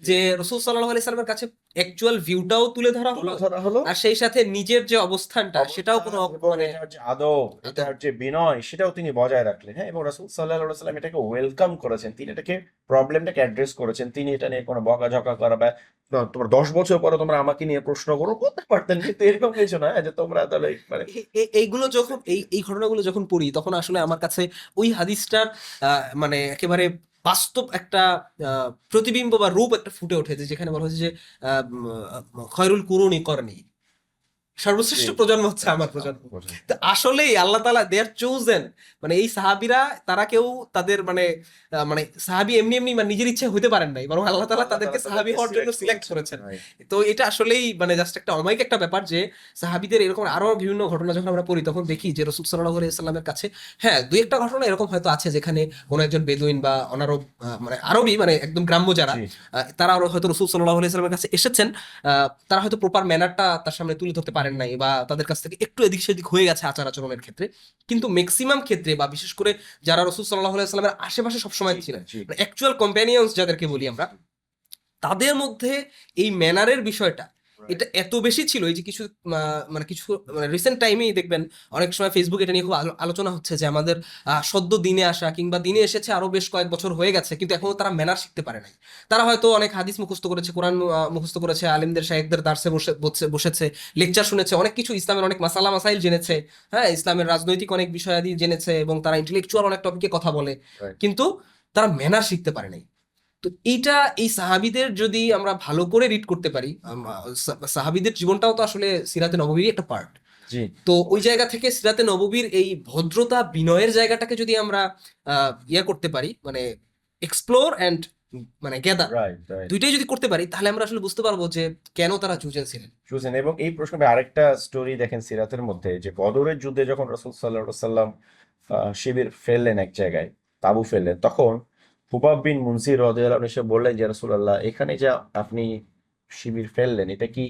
যে রাসূল সাল্লাল্লাহু আলাইহি সাল্লামের কাছে অ্যাকচুয়াল ভিউটাও তুলে ধরা তুলে হলো, ধরা হলো, আর সেই সাথে নিজের যে অবস্থানটা সেটাও কোনো অবস্থান এবং মানে এটার যে আদব, আদব। এটার যে বিনয়, সেটাও তিনি বজায় রাখলেন। হ্যাঁ, এবং রাসূল সাল্লাল্লাহু আলাইহি ওয়াসাল্লাম এটাকে ওয়েলকাম করেছেন, তিনি এটাকে প্রবলেমটাকে অ্যাড্রেস করেছেন, তিনি এটা নিয়ে কোনো বকাঝকা করা বা তোমার 10 বছর পরে তোমরা আমাকে নিয়ে প্রশ্ন করো করতে পারতেন, কিন্তু এরকম কিছু না যে তোমরা তাহলে মানে এইগুলো যখন এই ঘটনাগুলো যখন পড়ি তখন আসলে আমার কাছে ওই হাদিসটার মানে একেবারে বাস্তব একটা প্রতিবিম্ব বা রূপ একটা ফুটে ওঠেছে, যেখানে বলা হয়েছে যে খয়রুল কুরুনি করনি, জি সর্বশ্রেষ্ঠ প্রজন্ম হচ্ছে আমার প্রজন্ম। বোঝেন। তো আসলেই আল্লাহ তাআলা দে আর চোজেন, মানে এই সাহাবীরা তারা কেউ তাদের মানে মানে সাহাবী এমনি এমনি মানে নিজের ইচ্ছা হইতে পারেন নাই, বরং আল্লাহ তাআলা আল্লাহ তাদেরকে তাআলা সাহাবী তাদেরকে হওয়ার জন্য সিলেক্ট সিলেক্ট করেছেন, করেছেন। রাইট। তো এটা আসলেই মানে জাস্ট একটা অমায়িক একটা ব্যাপার যে সাহাবীদের এরকম আরো বিভিন্ন ঘটনা যখন আমরা পড়ি তখন দেখি যে রাসূল সাল্লাল্লাহু আলাইহি সাল্লামের কাছে হ্যাঁ দুই একটা ঘটনা এরকম হয়তো আছে যেখানে কোনো একজন বেদুইন বা অনারব মানে আরবি মানে একদম গ্রাম্য যারা জি তারা হয়তো রাসূল সাল্লাল্লাহু আলাইহি সাল্লামের কাছে এসেছেন, তারা হয়তো প্রপার ম্যানারটা তার সামনে তুলে ধরতে পারেন নাই বা তাদের কাছ থেকে একটু এদিক সেদিক হয়ে গেছে আচার আচরণের ক্ষেত্রে, কিন্তু ম্যাক্সিমাম ক্ষেত্রে বা বিশেষ করে যারা রাসূল সাল্লাল্লাহু আলাইহি সাল্লামের আশেপাশে সবসময় জি ছিলেন, জি মানে অ্যাকচুয়াল কম্প্যানিয়ন্স যাদেরকে বলি আমরা, তাদের মধ্যে এই ম্যানারের বিষয়টা রাইট এটা এত বেশি ছিল। এই যে কিছু মানে কিছু মানে রিসেন্ট টাইমেই দেখবেন অনেক সময় ফেসবুক এটা নিয়ে খুব আলোচনা হচ্ছে যে আমাদের সদ্য দিনে আসা কিংবা দিনে এসেছে আরো বেশ কয়েক বছর হয়ে গেছে কিন্তু এখনো তারা ম্যানার শিখতে পারে নাই। তারা হয়তো অনেক হাদিস মুখস্থ করেছে, কোরআন মুখস্থ করেছে, আলিমদের শায়েখদের দার্সে বসেছে, লেকচার শুনেছে, অনেক কিছু ইসলামের অনেক মাসালা মাসাইল জেনেছে, হ্যাঁ ইসলামের রাজনৈতিক অনেক বিষয়াদি জেনেছে এবং তারা ইন্টেলেকচুয়াল অনেক টপিকে কথা বলে, রাইট কিন্তু তারা ম্যানার শিখতে পারে নাই। তো এইটা এই সাহাবীদের যদি আমরা ভালো করে রিড করতে পারি, সাহাবীদের জীবনটাও তো আসলে সিরাতে নববীর একটা পার্ট। জি তো ওই অবশ্যই জায়গা থেকে সিরাতে নববীর এই ভদ্রতা বিনয়ের জায়গাটাকে যদি আমরা ইয়ে করতে পারি মানে এক্সপ্লোর অ্যান্ড মানে গ্যাদার রাইট রাইট দুইটাই যদি করতে পারি তাহলে আমরা আসলে বুঝতে পারবো যে কেন তারা চুজেন ছিলেন। শুনছেন। এবং এই প্রসঙ্গে আরেকটা স্টোরি দেখেন সিরাতের মধ্যে, যে বদরের যুদ্ধে যখন রাসূল সাল্লাল্লাহু আলাইহি সাল্লাম শিবির ফেললেন এক জায়গায়, তাঁবু ফেললেন, তখন হুবাব বিন মুনজির রাদিয়াল্লাহু আনহু এসে বললেন যে রাসূলুল্লাহ, এখানে যে আপনি শিবির ফেললেন, এটা কি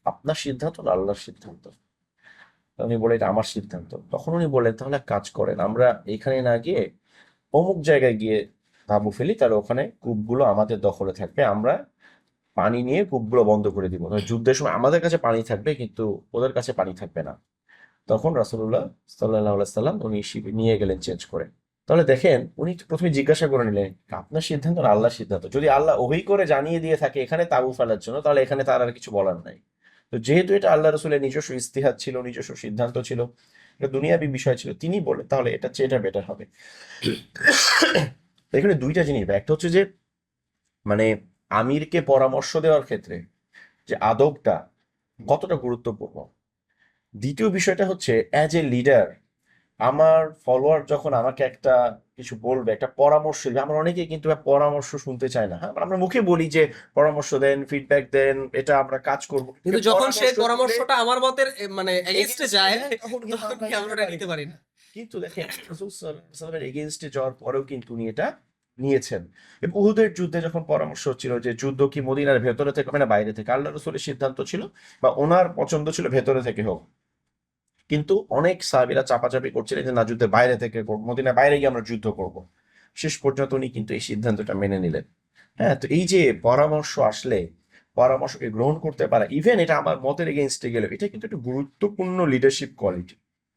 আপনার সিদ্ধান্ত না আল্লাহর সিদ্ধান্ত? উনি বলে এটা আমার সিদ্ধান্ত। তখন উনি বললেন তাহলে এক কাজ করেন, আমরা এখানে না গিয়ে অমুক জায়গায় গিয়ে তাঁবু ফেলি, তাহলে ওখানে কূপগুলো আমাদের দখলে থাকবে, আমরা পানি নিয়ে কূপগুলো বন্ধ করে দিব, তবে যুদ্ধের সময় আমাদের কাছে পানি থাকবে কিন্তু ওদের কাছে পানি থাকবে না। তখন রাসূলুল্লাহ সাল্লাল্লাহু আলাইহি সাল্লাম উনি শিবির নিয়ে গেলেন চেঞ্জ করে। তাহলে দেখেন উনি প্রথমে জিজ্ঞাসা করে নিলেন আপনার সিদ্ধান্ত না আল্লাহর সিদ্ধান্ত? যদি আল্লাহ ওহী করে জানিয়ে দিয়ে থাকে এখানে তাঁবু ফেলার জন্য, তাহলে এখানে তার আর কিছু বলার নাই। তো যেহেতু এটা আল্লাহ রসুলের নিজস্ব ইস্তিহাদ ছিল, নিজস্ব সিদ্ধান্ত ছিল, এটা দুনিয়াবী বিষয় ছিল, তিনি বলে তাহলে এটা চেয়ে এটা বেটার হবে। তো এখানে দুইটা জিনিস, একটা হচ্ছে যে মানে আমিরকে পরামর্শ দেওয়ার ক্ষেত্রে যে আদবটা কতটা গুরুত্বপূর্ণ। দ্বিতীয় বিষয়টা হচ্ছে অ্যাজ এ লিডার, আমার ফলোয়ার যখন আমাকে একটা কিছু বলবে, একটা পরামর্শ দিবে, আমরা অনেকেই কিন্তু পরামর্শ শুনতে চাই না। হ্যাঁ, আমরা মুখে বলি যে পরামর্শ দেন, ফিডব্যাক দেন, এটা আমরা কাজ করব, কিন্তু যখন সে পরামর্শ দিলে পরামর্শটা আমার মতের মানে এগেইনস্টে against যায় হ্যাঁ, তখন কিন্তু তখন আমরা কি আমরা নিতে এটা পারি নিতে না। পারি না। কিন্তু দেখেন রাসূল সাল্লাল্লাহু আলাইহি ওয়াসাল্লামের এগেইনস্টে যাওয়ার পরেও কিন্তু উনি এটা নিয়েছেন। এবং উহুদের যুদ্ধে যখন পরামর্শ হচ্ছিল যে যুদ্ধ কি মদিনার ভেতরে থেকে হবে না বাইরে থেকে, আল্লাহ রসুলের সিদ্ধান্ত ছিল বা ওনার পছন্দ ছিল ভেতরে থেকে হোক, কিন্তু অনেক সাহাবীরা চাপাচাপি করছিলেন যে না, যুদ্ধের বাইরে থেকে মদিনার বাইরে গিয়ে আমরা যুদ্ধ করব। শেষ পর্যন্ত উনি কিন্তু এই সিদ্ধান্তটা মেনে নিলেন। হ্যাঁ, তো এই যে পরামর্শ আসলে পরামর্শকে গ্রহণ করতে পারা, ইভেন এটা আমার মতের এগেইনস্টে গেলে, এটা কিন্তু একটা গুরুত্বপূর্ণ লিডারশিপ কোয়ালিটি।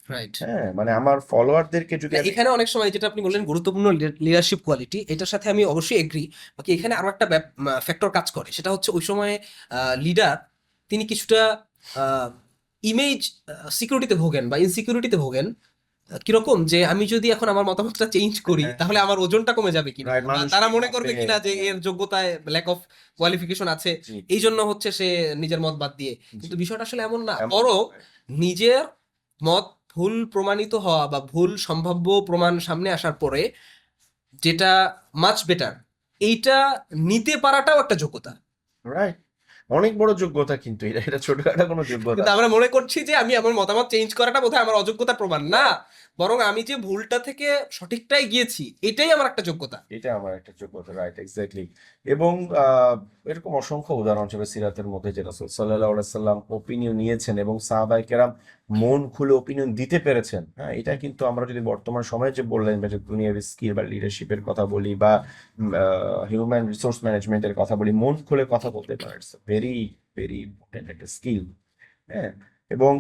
রাইট। হ্যাঁ, মানে আমার ফলোয়ারদেরকে যদি না, আমি এখানে অনেক সময় যেটা আপনি বললেন গুরুত্বপূর্ণ লিডারশিপ কোয়ালিটি, এটার সাথে আমি অবশ্যই এগ্রি। বাকি এখানে আরো একটা ফ্যাক্টর কাজ করে, সেটা হচ্ছে ওই সময়ে লিডার তিনি কিছুটা ইমেজ সিকিউরিটিতে ভোগেন বা ইনসিকিউরিটিতে ভোগেন। কিরকম যে আমি যদি এখন আমার মতামতটা চেঞ্জ করি হ্যাঁ, তাহলে আমার ওজনটা কমে যাবে কিনা রাইট, বা মানুষ তারা কি মনে করবে ভাববে, কিনা যে হ্যাঁ, এর যোগ্যতায় ল্যাক অফ কোয়ালিফিকেশন আছে, জি এই জন্য হচ্ছে সে নিজের মত বাদ দিয়ে। জি কিন্তু বিষয়টা আসলে এমন না, এমন বরং নয়। নিজের মত ভুল প্রমাণিত হওয়া বা ভুল সম্ভাব্য প্রমাণ সামনে আসার পরে যেটা মাচ বেটার এইটা নিতে পারাটাও একটা যোগ্যতা। রাইট, অনেক বড় যোগ্যতা, কিন্তু এটা এটা ছোটখাটো কোনো যোগ্যতা কিন্তু আমরা মনে করছি যে আমি আমার মতামত চেঞ্জ করাটা বোধহয় আমার অযোগ্যতার প্রমাণ না, বরং আমি যে ভুলটা থেকে সঠিকটাই গিয়েছি এটাই আমার একটা যোগ্যতা। এটা আমার একটা যোগ্যতা, রাইট, এক্স্যাক্টলি। এবং এরকম অসংখ্য উদাহরণ হিসেবে সিরাতের মধ্যে যে রাসূল সাল্লাল্লাহু আলাইহি সাল্লাম ওপিনিয়ন নিয়েছেন এবং সাহাবায়ে কেরাম মন খুলে ওপিনিয়ন দিতে পেরেছেন। হ্যাঁ, এটা কিন্তু আমরা যদি বর্তমান সময়ে যে বললেন যে দুনিয়ার স্কিল বা লিডারশিপের কথা বলি বা হিউম্যান রিসোর্স ম্যানেজমেন্টের কথা বলি, মন খুলে কথা বলতে পারে, ইটস ভেরি ভেরি ইম্পর্টেন্ট একটা স্কিল। হ্যাঁ, এবং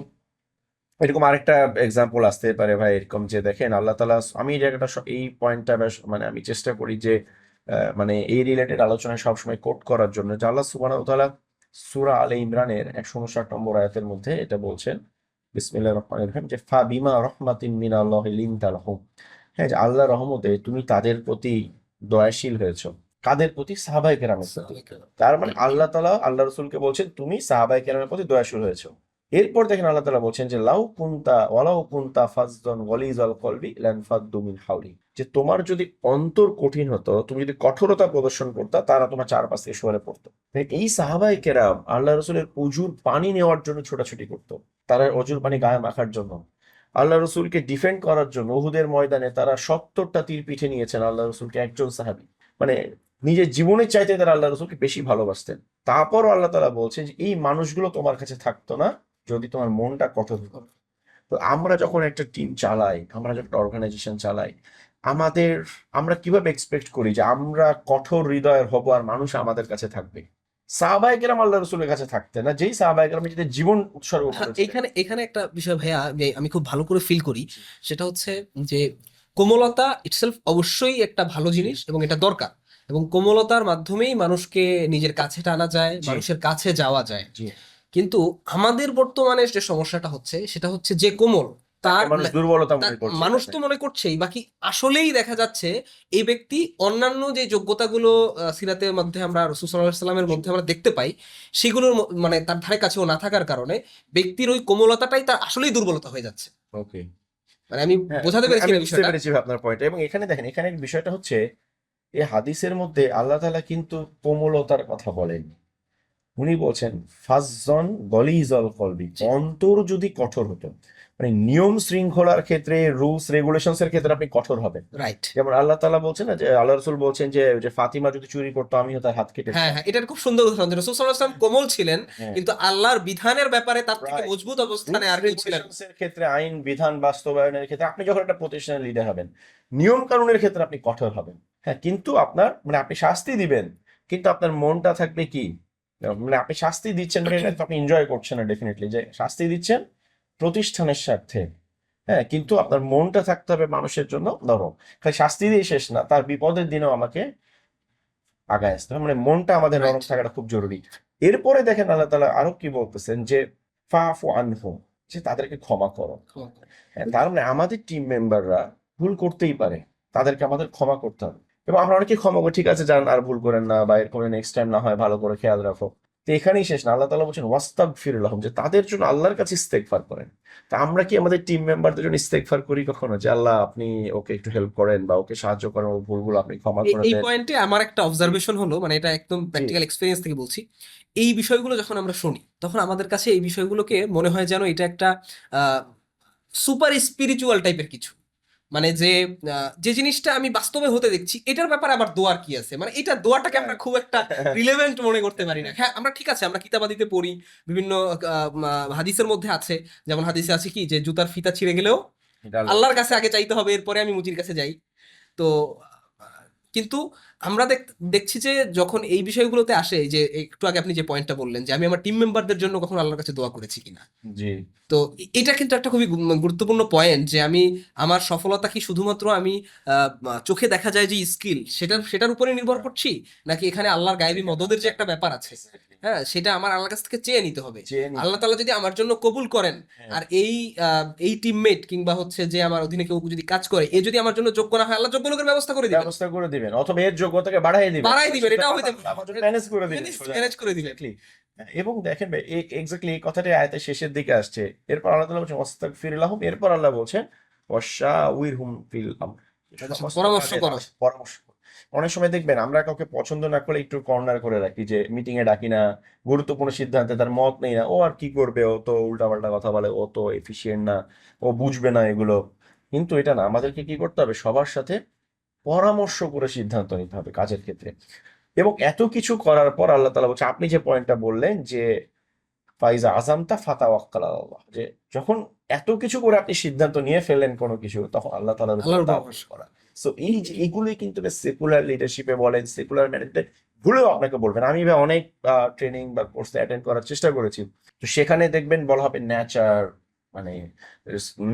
এরকম আরেকটা এক্সাম্পল আসতে পারে ভাই, এরকম যে দেখেন আল্লাহ তালা, আমি এই জায়গাটা এই পয়েন্টটা বেশ মানে আমি চেষ্টা করি যে মানে এই রিলেটেড আলোচনায় সবসময় কোট করার জন্য, যে আল্লাহ সুবহানাহু ওয়া তাআলা সূরা আলে ইমরানের 159 নম্বর আয়াতের মধ্যে এটা বলছেন, বিসমিল্লাহির রহমানির রহিম, যে ফা বিমা রহমাতিন মিনাল্লাহি লিনতা লাহুম। হ্যাঁ, যে আল্লাহর রহমতে তুমি তাদের প্রতি দয়াশীল হয়েছো। কাদের প্রতি? সাহাবায়ে কেরামের প্রতি। তার মানে আল্লাহ তাআলা আল্লাহ রাসূলকে বলছেন তুমি সাহাবায়ে কেরামের প্রতি দয়াশীল হয়েছো। এরপর দেখেন আল্লাহ তাআলা বলছেন যে ওয়ালাউ কুনতা ফাজদান গলিজাল কলবি লানফাদ্দু মিন হাওলি, যে তোমার যদি অন্তর কঠিন হতো, তুমি যদি কঠোরতা প্রদর্শন করতা, তারা তোমার চারপাশ থেকে সরে পড়তো। এই সাহাবায়ে কেরাম আল্লাহ রাসূলের অজুর পানি নেওয়ার জন্য ছোটাছুটি করতো, তারা অজুর পানি গায়ে মাখার জন্য, আল্লাহ রসুলকে ডিফেন্ড করার জন্য উহুদের ময়দানে তারা 70টা তীর পিঠে নিয়েছেন আল্লাহ রসুলকে, একজন সাহাবী। মানে নিজের জীবনের চাইতে তারা আল্লাহ রসুলকে বেশি ভালোবাসতেন। তারপরও আল্লাহ তাআলা বলছেন যে এই মানুষগুলো তোমার কাছে থাকতো না যদি তোমার মনটা কঠোর হতো। তো আমরা যখন একটা টিম চালাই, আমরা যখন একটা অর্গানাইজেশন চালাই, আমাদের আমরা কিভাবে এক্সপেক্ট করি যে আমরা কঠোর হৃদয়ের হব আর মানুষ আমাদের কাছে থাকবে? সাহাবায়ে কেরাম আল্লাহ রসুলের কাছে থাকতেন না, যেই সাহাবায়ে কেরাম নিজেদের জীবন উৎসর্গ হ্যাঁ, করেছিলেন। এখানে এখানে একটা বিষয় ভাইয়া আমি খুব ভালো করে ফিল করি, সেটা হচ্ছে যে কোমলতা ইটসেলফ অবশ্যই একটা ভালো জিনিস এবং এটা দরকার, এবং কোমলতার মাধ্যমেই মানুষকে নিজের কাছে টানা যায়, জি, মানুষের কাছে যাওয়া যায়। জি। কিন্তু আমাদের বর্তমানে যে সমস্যাটা হচ্ছে সেটা হচ্ছে যে কোমল তাকে তার মানুষ দুর্বলতা তার মনে করছে, মানুষ তাই তো না? মনে করছেই, বাকি আসলেই দেখা যাচ্ছে এই ব্যক্তি অন্যান্য যে যোগ্যতাগুলো সিরাতের মধ্যে আমরা রাসূল সাল্লাল্লাহু আলাইহি সাল্লামের মধ্যে আমরা দেখতে পাই, সেগুলোর মানে তার ধারে কাছেও না থাকার কারণে ব্যক্তির ওই কোমলতাটাই তার আসলেই দুর্বলতা হয়ে যাচ্ছে। ওকে। মানে আমি হ্যাঁ, বোঝাতে পেরেছি আমি না বুঝতে বিষয়টা? পেরেছি ভাই আপনার পয়েন্ট। এবং এখানে দেখেন, এখানে বিষয়টা হচ্ছে এই হাদিসের মধ্যে আল্লাহ তাআলা কিন্তু কোমলতার কথা বলেন। উনি বলছেন ফাজ্জন গলিজল কলবি, জি, অন্তর যদি কঠোর হতো, মানে নিয়ম শৃঙ্খলার ক্ষেত্রে, রুলস রেগুলেশনস এর ক্ষেত্রে আপনি কঠোর হবেন। রাইট। যেমন আল্লাহ তাআলা বলছেন না, যে আল্লাহ রাসূল বলছেন যে যে ফাতিমা যদি চুরি করতো আমিও তার হাত কেটে হ্যাঁ দিতাম। হ্যাঁ, এটার খুব সুন্দর উদাহরণ যে রাসূল সাল্লাল্লাহু আলাইহি ওয়াসাল্লাম কোমল ছিলেন, হ্যাঁ, কিন্তু আল্লাহর বিধানের ব্যাপারে তার থেকে রাইট। মজবুত অবস্থানে রুলস আর কেউ ছিলেন না। রেগুলেশনস এর ক্ষেত্রে, আইন বিধান বাস্তবায়নের ক্ষেত্রে আপনি যখন একটা প্রতিষ্ঠানের লিডার হবেন, নিয়ম কানুনের ক্ষেত্রে আপনি কঠোর হবেন। হ্যাঁ, কিন্তু আপনার মানে আপনি শাস্তি দিবেন, কিন্তু আপনার মনটা থাকবে কি, মানে আপনি শাস্তি দিচ্ছেন মানে এটা তো আপনি এনজয় করছেন না, ডেফিনেটলি যে শাস্তি দিচ্ছেন প্রতিষ্ঠানের স্বার্থে। হ্যাঁ, কিন্তু আপনার মনটা থাকতে হবে মানুষের জন্য নরম। খালি শাস্তি দিয়ে শেষ না, তার বিপদের দিনেও আমাকে আগায় আসতে হবে, মানে মনটা আমাদের রাইট। নরম থাকাটা খুব জরুরি। এরপরে দেখেন আল্লাহ তাআলা আরো কি বলতেছেন, যে ফাফু আনহুম, যে তাদেরকে ক্ষমা করো। হ্যাঁ, তার মানে আমাদের টিম মেম্বাররা ভুল করতেই পারে, তাদেরকে আমাদের ক্ষমা করতে হবে। এবং আমরা অনেকে ক্ষমা করি, ঠিক আছে যান আর ভুল করেন না, বা এরকম নেক্সট টাইম না হয় ভালো করে খেয়াল রাখো। তো এখানেই শেষ না, আল্লাহ তাআলা বলছেন ওয়াস্তাগফির লাহুম, যে তাদের জন্য আল্লাহর কাছে ইস্তেগফার করেন। তা আমরা কি আমাদের টিম মেম্বারদের জন্য ইস্তেগফার করি কখনো, যে আল্লাহ আপনি ওকে একটু হেল্প করেন বা ওকে সাহায্য করেন, ওর ভুলগুলো আপনি ক্ষমা এই করে এই দেন? পয়েন্টে আমার একটা অবজারভেশন হলো, মানে এটা একদম জি, প্র্যাকটিক্যাল এক্সপেরিয়েন্স থেকে বলছি। এই বিষয়গুলো যখন আমরা শুনি তখন আমাদের কাছে এই বিষয়গুলোকে মনে হয় যেন এটা একটা সুপার স্পিরিচুয়াল টাইপের কিছু, মানে যে যে জিনিসটা আমি বাস্তবে হতে দেখছি এটার ব্যাপারে আবার দোয়ার কি আছে, মানে এটা দোয়াটাকে আমরা খুব একটা রিলেভেন্ট মনে করতে পারি না। হ্যাঁ, আমরা ঠিক আছে, আমরা কিতাবাদিতে পড়ি, বিভিন্ন হাদিসের মধ্যে আছে, যেমন হাদিসে আছে কি যে জুতার ফিতা ছিঁড়ে গেলেও এটা আল্লাহ। আল্লাহর কাছে আগে চাইতে হবে, এরপরে আমি মুচির কাছে যাই। তো কিন্তু আমরা দেখছি যে যখন এই বিষয়গুলোতে আসে, যে একটু আগে আপনি যে পয়েন্টটা বললেন যে আমি আমার টিম মেম্বারদের জন্য কখনো আল্লাহর কাছে দোয়া করেছি কিনা, জি, তো এটা কিন্তু একটা খুবই গুরুত্বপূর্ণ পয়েন্ট, যে আমি আমার সফলতা কি শুধুমাত্র আমি চোখে দেখা যায় যে স্কিল সেটার উপরে নির্ভর করছি, নাকি এখানে আল্লাহর গায়েবী মদদের যে একটা ব্যাপার আছে, হ্যাঁ, সেটা আমার আল্লাহর কাছ থেকে চেয়ে নিতে হবে। চেয়ে নিতে আল্লাহ হবে। তাআলা যদি আমার জন্য কবুল করেন, হ্যাঁ, আর এই টিমমেট কিংবা হচ্ছে যে আমার অধীনে কেউ যদি কাজ করে, এ যদি আমার জন্য যোগ্য না হয়, আল্লাহ যোগ্য লোকের ব্যবস্থা করে দিবেন, ব্যবস্থা করে দিবেন, অথবা এর যোগ্যতাকে বাড়াই দিবেন, বাড়াই দিবেন, সেটা এটাও হইতে আমার জন্য ম্যানেজ করে দিবেন, ম্যানেজ করে দিবেন। এক্স্যাক্টলি। এবং দেখেন ভাই, এক্স্যাক্টলি এই কথাটাই আয়াতের শেষের দিকে আসছে। এরপর আল্লাহ তাআলা বলছেন ওয়াস্তাগফির লাহুম, এরপর আল্লাহ বলছেন ওয়াশাউইরহুম ফিল আমর, তাদের সাথে পরামর্শ করো। পরামর্শ করো। অনেক সময় দেখবেন আমরা কাউকে পছন্দ না করলে একটু কর্নার করে রাখি, যে মিটিং এ ডাকি না, গুরুত্বপূর্ণ সিদ্ধান্তে তার মত নেই না, ও আর কি করবে, ও তো উল্টাপাল্টা কথা বলে, ও তো এফিশিয়েন্ট না, ও বুঝবে না এগুলো। কিন্তু এটা না, আমাদেরকে কি করতে হবে, সবার সাথে পরামর্শ করে সিদ্ধান্ত নিতে হবে কাজের ক্ষেত্রে। এবং এত কিছু করার পর আল্লাহ তাআলা বলছে, আপনি যে পয়েন্টটা বললেন যে ফাইজা আযামতা ফাতাওয়াক্কাল আলাল্লাহ, যে যখন এত কিছু করে আপনি সিদ্ধান্ত নিয়ে ফেললেন কোনো কিছু, তখন আল্লাহ তাআলার উপর আল্লাহর উপর তাওয়াক্কুল করা। সো এই যে এগুলোই কিন্তু সেকুলার লিডারশিপে বলেন, সেকুলার ম্যানেজমেন্ট ভুলেও আপনাকে বলবেন। আমি ভাই অনেক ট্রেনিং বা কোর্সে অ্যাটেন্ড করার চেষ্টা করেছি, তো সেখানে দেখবেন বলা হবে নেচার, মানে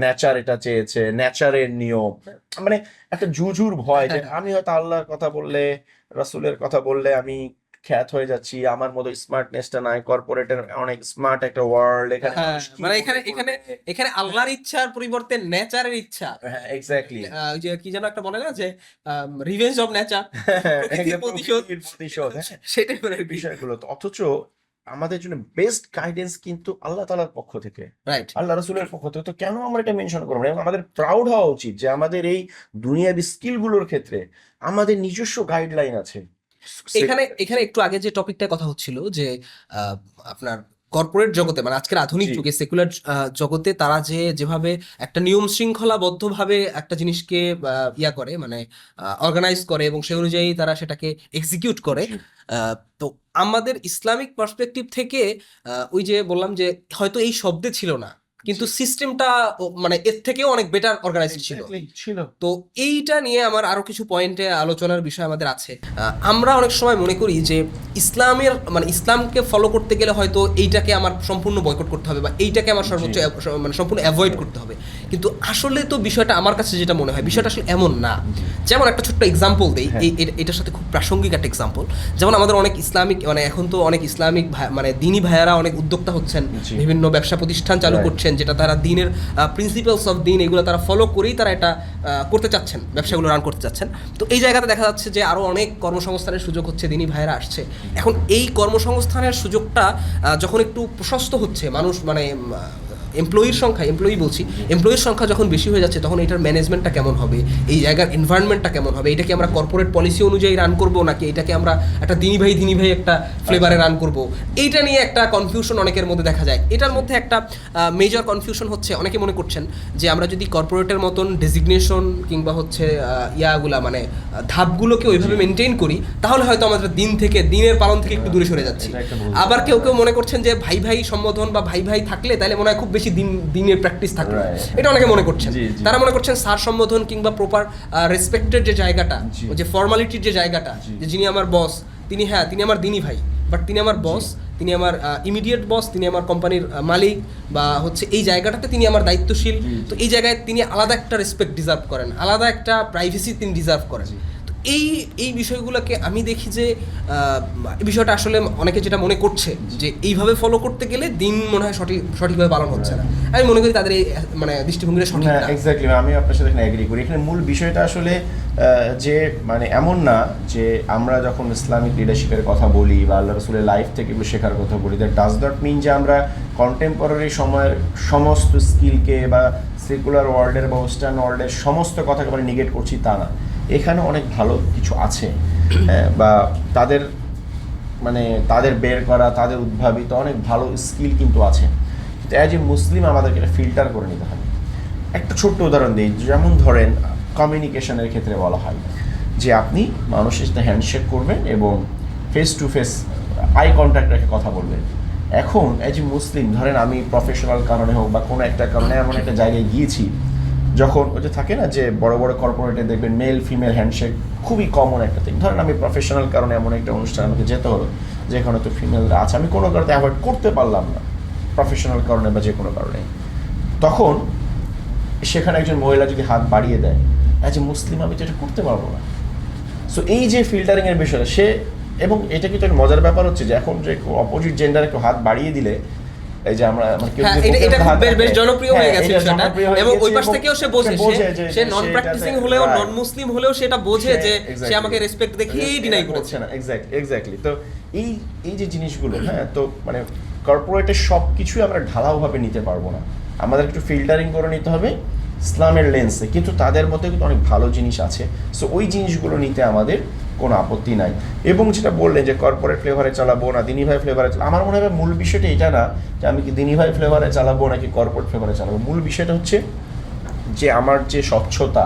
নেচার এটা চেয়েছে, নেচারের নিয়ম, মানে একটা জুজুর ভয় যে আমি হয়তো আল্লাহর কথা বললে, রাসূলের কথা বললে আমি খ্যাত হয়ে যাচ্ছি, আমার মতো স্মার্টনেসটা নাই, কর্পোরেটের অনেক স্মার্ট একটা ওয়ার্ল্ড, এখানে হ্যাঁ, মানুষ কি মানে মনে এখানে এখানে করবে। এখানে আল্লাহর ইচ্ছার পরিবর্তে নেচারের ইচ্ছা। হ্যাঁ, এক্স্যাক্টলি। ওই যে কি যেন একটা বলে না যে রিভেঞ্জ অফ নেচার, প্রকৃতির প্রতিশোধ, প্রকৃতির প্রতিশোধ, হ্যাঁ, সেটাই করে আর কি। বিষয়গুলো তো, অথচ আমাদের জন্য বেস্ট গাইডেন্স কিন্তু আল্লাহ তাআলার পক্ষ থেকে, রাইট। আল্লাহ রাসূলের পক্ষ থেকে। তো কেন আমরা এটা মেনশন করবো না? এবং আমাদের প্রাউড হওয়া উচিত যে আমাদের এই দুনিয়াবি স্কিল গুলোর ক্ষেত্রে আমাদের নিজস্ব গাইডলাইন আছে। এখানে এখানে একটু আগে যে টপিকটা কথা হচ্ছিল যে আহ, আপনার কর্পোরেট জগতে, মানে আজকের আধুনিক জি। যুগে সেকুলার জগতে তারা যেভাবে একটা নিয়ম শৃঙ্খলাবদ্ধভাবে একটা জিনিসকে ইয়া করে, মানে অর্গানাইজ করে এবং সেই অনুযায়ী তারা সেটাকে এক্সিকিউট করে। জি। তো আমাদের ইসলামিক পার্সপেক্টিভ থেকে ওই যে বললাম যে হয়তো এই শব্দে ছিল না, কিন্তু জি। সিস্টেমটা মানে এর থেকেও অনেক বেটার অর্গানাইজড ছিল। Exactly, ছিল। তো এইটা নিয়ে আমার আরো কিছু পয়েন্টে আলোচনার বিষয় আমাদের আছে। আমরা অনেক সময় মনে করি যে ইসলামের মানে ইসলামকে ফলো করতে গেলে হয়তো এইটাকে আমার সম্পূর্ণ বয়কট করতে হবে বা এইটাকে আমার সর্বোচ্চ মানে সম্পূর্ণ অ্যাভয়েড করতে হবে, কিন্তু আসলে তো বিষয়টা আমার কাছে যেটা মনে হয় বিষয়টা আসলে এমন না। যেমন একটা ছোট্ট এক্সাম্পল দেই, হ্যাঁ। এটার সাথে খুব প্রাসঙ্গিক একটা এক্সাম্পল। যেমন আমাদের অনেক ইসলামিক মানে এখন তো অনেক ইসলামিক মানে দিনী ভাইয়ারা অনেক উদ্যোক্তা হচ্ছেন, জি। বিভিন্ন ব্যবসা প্রতিষ্ঠান চালু Right. করছেন, যেটা তারা দিনের প্রিন্সিপালস অফ দিন এগুলো তারা ফলো করেই তারা এটা করতে চাচ্ছেন, ব্যবসাগুলো রান করতে চাচ্ছেন। তো এই জায়গাতে দেখা যাচ্ছে যে আরও অনেক কর্মসংস্থানের সুযোগ হচ্ছে, দিনী ভাইয়েরা আসছে। এখন এই কর্মসংস্থানের সুযোগটা যখন একটু প্রশস্ত হচ্ছে, মানুষ মানে এমপ্লয়ির সংখ্যা যখন বেশি হয়ে যাচ্ছে, তখন এটার ম্যানেজমেন্টটা কেমন হবে, এই জায়গার এনভায়রনমেন্টটা কেমন হবে, এটাকে আমরা কর্পোরেট পলিসি অনুযায়ী রান করব নাকি এটাকে আমরা একটা দিনী ভাই একটা ফ্লেভারে রান করব, এইটা নিয়ে একটা কনফিউশন অনেকের মধ্যে দেখা যায়। এটার মধ্যে একটা মেজর কনফিউশন হচ্ছে, অনেকে মনে করছেন যে আমরা যদি কর্পোরেটের মতন ডেজিগনেশন কিংবা হচ্ছে ইয়াগুলা মানে ধাপগুলোকে ওইভাবে মেনটেন করি, তাহলে হয়তো আমাদের দিনের পালন থেকে একটু দূরে সরে যাচ্ছি। এটা একটা ভুল আবার ধারণা। কেউ মনে করছেন যে ভাই সম্বোধন বা ভাই থাকলে তাহলে মনে হয় খুব বেশি দিনের প্র্যাকটিস থাকবে, Right. এটা অনেকে মনে করছেন। জি, জি। তারা মনে করছেন স্যার সম্বোধন কিংবা প্রপার রেসপেক্টের যে জায়গাটা, জি। ওই যে ফর্মালিটির যে জায়গাটা, জি। যে যিনি আমার বস, তিনি আমার দিনী ভাই, বাট তিনি আমার বস, তিনি আমার ইমিডিয়েট বস, তিনি আমার কোম্পানির মালিক, বা হচ্ছে এই জায়গাটাতে তিনি আমার দায়িত্বশীল। জি, জি। তো এই জায়গায় তিনি আলাদা একটা রেসপেক্ট ডিজার্ভ করেন, আলাদা একটা প্রাইভেসি তিনি ডিজার্ভ করেন। জি। তো এই বিষয়গুলোকে আমি দেখি যে এই বিষয়টা আসলে অনেকে যেটা মনে করছে যে এইভাবে ফলো করতে গেলে দিন মনে হয় সঠিকভাবে পালন হচ্ছে না। আমি মনে করি তাদের এই মানে দৃষ্টিভঙ্গিটা সঠিক না, না। এক্স্যাক্টলি, আমি আপনার সাথে এখানে এগ্রি করি। এখানে মূল বিষয়টা আসলে যে মানে এমন না যে আমরা যখন ইসলামিক লিডারশিপের কথা বলি বা আল্লাহ রাসূলের লাইফ থেকে এগুলো শেখার কথা বলি, দ্যাট ডাজ নট মিন যে আমরা কন্টেম্পোরারি সময়ের সমস্ত স্কিলকে বা সেকুলার ওয়ার্ল্ডের বা ওয়েস্টার্ন ওয়ার্ল্ডের সমস্ত কথাকে আমরা নিগেট করছি, তা না। এখানে অনেক ভালো কিছু আছে, হ্যাঁ, বা তাদের বের করা, তাদের উদ্ভাবিত অনেক ভালো স্কিল কিন্তু আছে। কিন্তু অ্যাজ এ মুসলিম আমাদেরকে এটা ফিল্টার করে নিতে হবে। একটা ছোট্ট উদাহরণ দিই, যেমন ধরেন কমিউনিকেশনের ক্ষেত্রে বলা হয় যে আপনি মানুষের সাথে হ্যান্ডশেক করবেন এবং face to face eye contact রেখে কথা বলবেন। এখন অ্যাজ এ মুসলিম ধরেন আমি প্রফেশনাল কারণে হোক বা কোনো একটা কারণে এমন একটা জায়গায় গিয়েছি, যখন ওই যে থাকে না যে বড় বড় কর্পোরেটে দেখবেন মেল ফিমেল হ্যান্ডশেক খুবই কমন একটা থিং। ধরেন আমি প্রফেশনাল কারণে এমন একটা অনুষ্ঠানে আমাকে যেতে হলো যেখানে তো ফিমেলরা আছে, আমি কোনো কারণে অ্যাভয়েড করতে পারলাম না, প্রফেশনাল কারণে বা যে কোনো কারণে, তখন সেখানে একজন মহিলা যদি হাত বাড়িয়ে দেয়, অ্যাজ এ মুসলিম আমি তো এটা করতে পারবো না। সো এই যে ফিল্টারিংয়ের বিষয়টা সে, এবং এটা কিন্তু একটা মজার ব্যাপার হচ্ছে যে এখন যে অপোজিট জেন্ডার একটু হাত বাড়িয়ে দিলে, এই যে আমরা হ্যাঁ, এটা খুব বেশ জনপ্রিয় হয়ে গেছে বিষয়টা, এবং ওই পাশ থেকেও সে বোঝে, সে নন প্র্যাকটিসিং হলেও নন মুসলিম হলেও সেটা বোঝে যে সে আমাকে রেসপেক্ট দেখিয়েই ডিনাই করেছে না। এক্স্যাক্টলি। তো এই যে জিনিসগুলো, হ্যাঁ, তো মানে কর্পোরেটের সব কিছুই আমরা ঢালাওভাবে নিতে পারবো না, আমাদের একটু ফিল্টারিং করে নিতে হবে। ইসলামের লেন্সে, কিন্তু তাদের মধ্যে কিন্তু অনেক ভালো জিনিস আছে। সো ওই জিনিসগুলো নিতে আমাদের কোনো আপত্তি নাই। এবং যেটা বললেন যে কর্পোরেট ফ্লেভারে চালাবো না দিনী ভাই ফ্লেভারে চালাবো, আমার মনে হয় মূল বিষয়টা এটা না যে আমি কি দিনী ভাই ফ্লেভারে চালাবো নাকি কর্পোরেট ফ্লেভারে চালাবো। মূল বিষয়টা হচ্ছে যে আমার যে স্বচ্ছতা,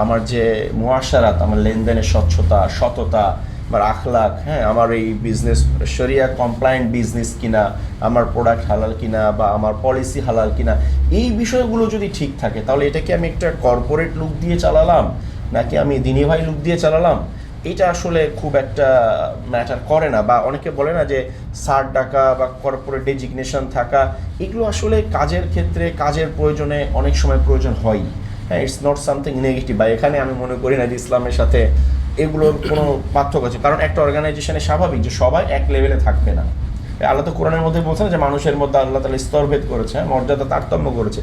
আমার যে মুআশারাত, আমার লেনদেনের স্বচ্ছতা, সততা, আমার আখলাক, হ্যাঁ, আমার এই বিজনেস শরিয়া কমপ্লায়েন্ট বিজনেস কিনা, আমার প্রোডাক্ট হালাল কিনা, বা আমার পলিসি হালাল কিনা, এই বিষয়গুলো যদি ঠিক থাকে তাহলে এটাকে আমি একটা কর্পোরেট লুক দিয়ে চালালাম নাকি আমি দিনী ভাই লুক দিয়ে চালালাম, এটা আসলে খুব একটা ম্যাটার করে না। বা অনেকে বলে না যে সার ডাকা বা কর্পোরেট ডেজিগনেশন থাকা, এগুলো আসলে কাজের ক্ষেত্রে কাজের প্রয়োজনে অনেক সময় প্রয়োজন হয়। হ্যাঁ, ইটস নট সামথিং নেগেটিভ। বা এখানে আমি মনে করি না যে ইসলামের সাথে এগুলোর কোনো পার্থক্য আছে, কারণ একটা অর্গানাইজেশনে স্বাভাবিক যে সবাই এক লেভেলে থাকবে না। আল্লাহ তো কোরআনের মধ্যে বলছেন যে মানুষের মধ্যে আল্লাহ তাআলা স্তরভেদ করেছে, মর্যাদা তারতম্য করেছে।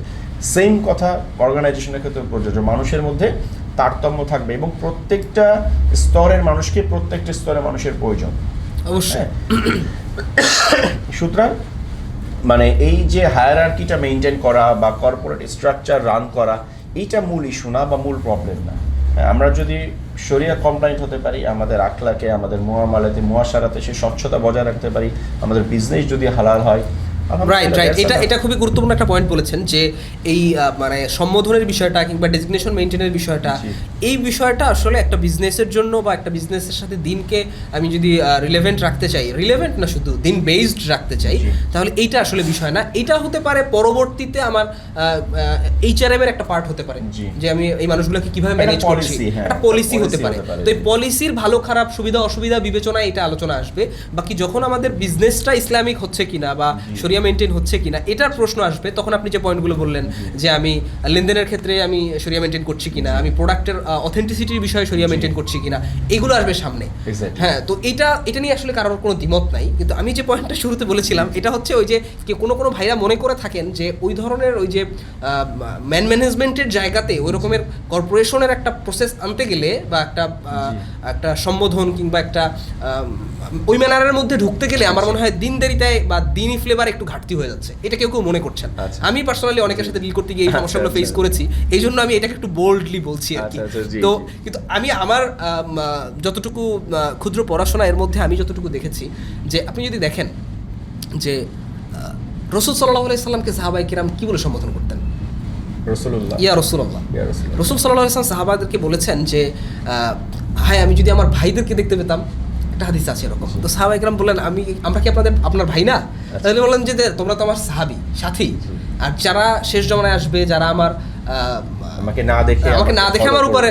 সেম কথা অর্গানাইজেশনের ক্ষেত্রে প্রযোজ্য, মানুষের মধ্যে তারতম্য থাকবে এবং প্রত্যেকটা স্তরের মানুষকে প্রত্যেকটা স্তরের মানুষের প্রয়োজন অবশ্যই। সুতরাং মানে এই যে হায়ারার্কিটা মেনটেন করা বা কর্পোরেট স্ট্রাকচার রান করা, এইটা মূল ইস্যু না বা মূল প্রবলেম না। আমরা যদি শরিয়া কমপ্লায়েন্ট হতে পারি, আমাদের আখলাকে, আমাদের মুআমালাতে, মুআশারাতে সে স্বচ্ছতা বজায় রাখতে পারি, আমাদের বিজনেস যদি হালাল হয়, রাইট রাইট, এটা খুবই গুরুত্বপূর্ণ একটা পয়েন্ট বলেছেন যে এই মানে সম্বোধনের বিষয়টা কিংবা ডেজিগনেশন মেইনটেনের বিষয়টা, এই বিষয়টা আসলে একটা বিজনেসের জন্য বা একটা বিজনেসের সাথে দিনকে আমি যদি রিলেভেন্ট রাখতে চাই, রিলেভেন্ট না শুধু দিন বেসড রাখতে চাই, তাহলে এইটা আসলে বিষয় না। এটা হতে পারে পরবর্তীতে আমার এইচআরএম এর একটা পার্ট হতে পারে, যে আমি এই মানুষগুলোকে কিভাবে ম্যানেজ করছি, একটা পলিসি হতে পারে। তো এই পলিসির ভালো খারাপ সুবিধা অসুবিধা বিবেচনায় এটা আলোচনা আসবে। বাকি যখন আমাদের বিজনেসটা ইসলামিক হচ্ছে কিনা বা শরিয়া মেনটেন হচ্ছে কিনা এটার প্রশ্ন আসবে, তখন আপনি যে পয়েন্টগুলো বললেন যে আমি লেনদেনের ক্ষেত্রে আমি শরিয়া মেনটেন করছি কিনা, আমি প্রোডাক্টের অথেন্টিসিটির বিষয়ে শরিয়া মেনটেন করছি কিনা, এগুলো আসবে সামনে। হ্যাঁ, তো এটা নিয়ে আসলে কারোর কোনো দ্বিমত নাই। কিন্তু আমি যে পয়েন্টটা শুরুতে বলেছিলাম এটা হচ্ছে ওই যে কোনো ভাইরা মনে করে থাকেন যে ওই ধরনের ওই যে ম্যানেজমেন্টের জায়গাতে ওই রকমের কর্পোরেশনের একটা প্রসেস আনতে গেলে বা একটা সম্বোধন কিংবা একটা ওই ম্যানারের মধ্যে ঢুকতে গেলে আমার মনে হয় দিনদারিতায় বা দিনই ফ্লেভার একটু ঘাটতি হয়ে যাচ্ছে, এটা কেউ মনে করছেন। আমি পার্সোনালি অনেকের সাথে ডিল করতে গিয়ে এই সমস্যাগুলো ফেস করেছি, এই জন্য আমি এটাকে একটু বোল্ডলি বলছি আর কি। তো কিন্তু আমি আমার যতটুকু ক্ষুদ্র পড়াশোনা এর মধ্যে আমি যতটুকু দেখেছি, যে আপনি যদি দেখেন যে রাসূল সাল্লাল্লাহু আলাইহি সাল্লামকে সাহাবায়ে কিরাম কি বলে সম্বোধন করতেন? ইয়া রাসূলুল্লাহ। রাসূল সাল্লাল্লাহু আলাইহি সাল্লাম সাহাবাদেরকে বলেছেন যে হায় আমি যদি আমার ভাইদেরকে দেখতে পেতাম, একটা হাদিস আছে এরকম। তো সাহাবায়ে কিরাম বললেন আমরা কি আপনার ভাই না? তাহলে বললেন যে তোমরা তো আমার সাহাবী সাথী, আর যারা শেষ জমানায় আসবে, যারা আমাকে না দেখে আমার উপরে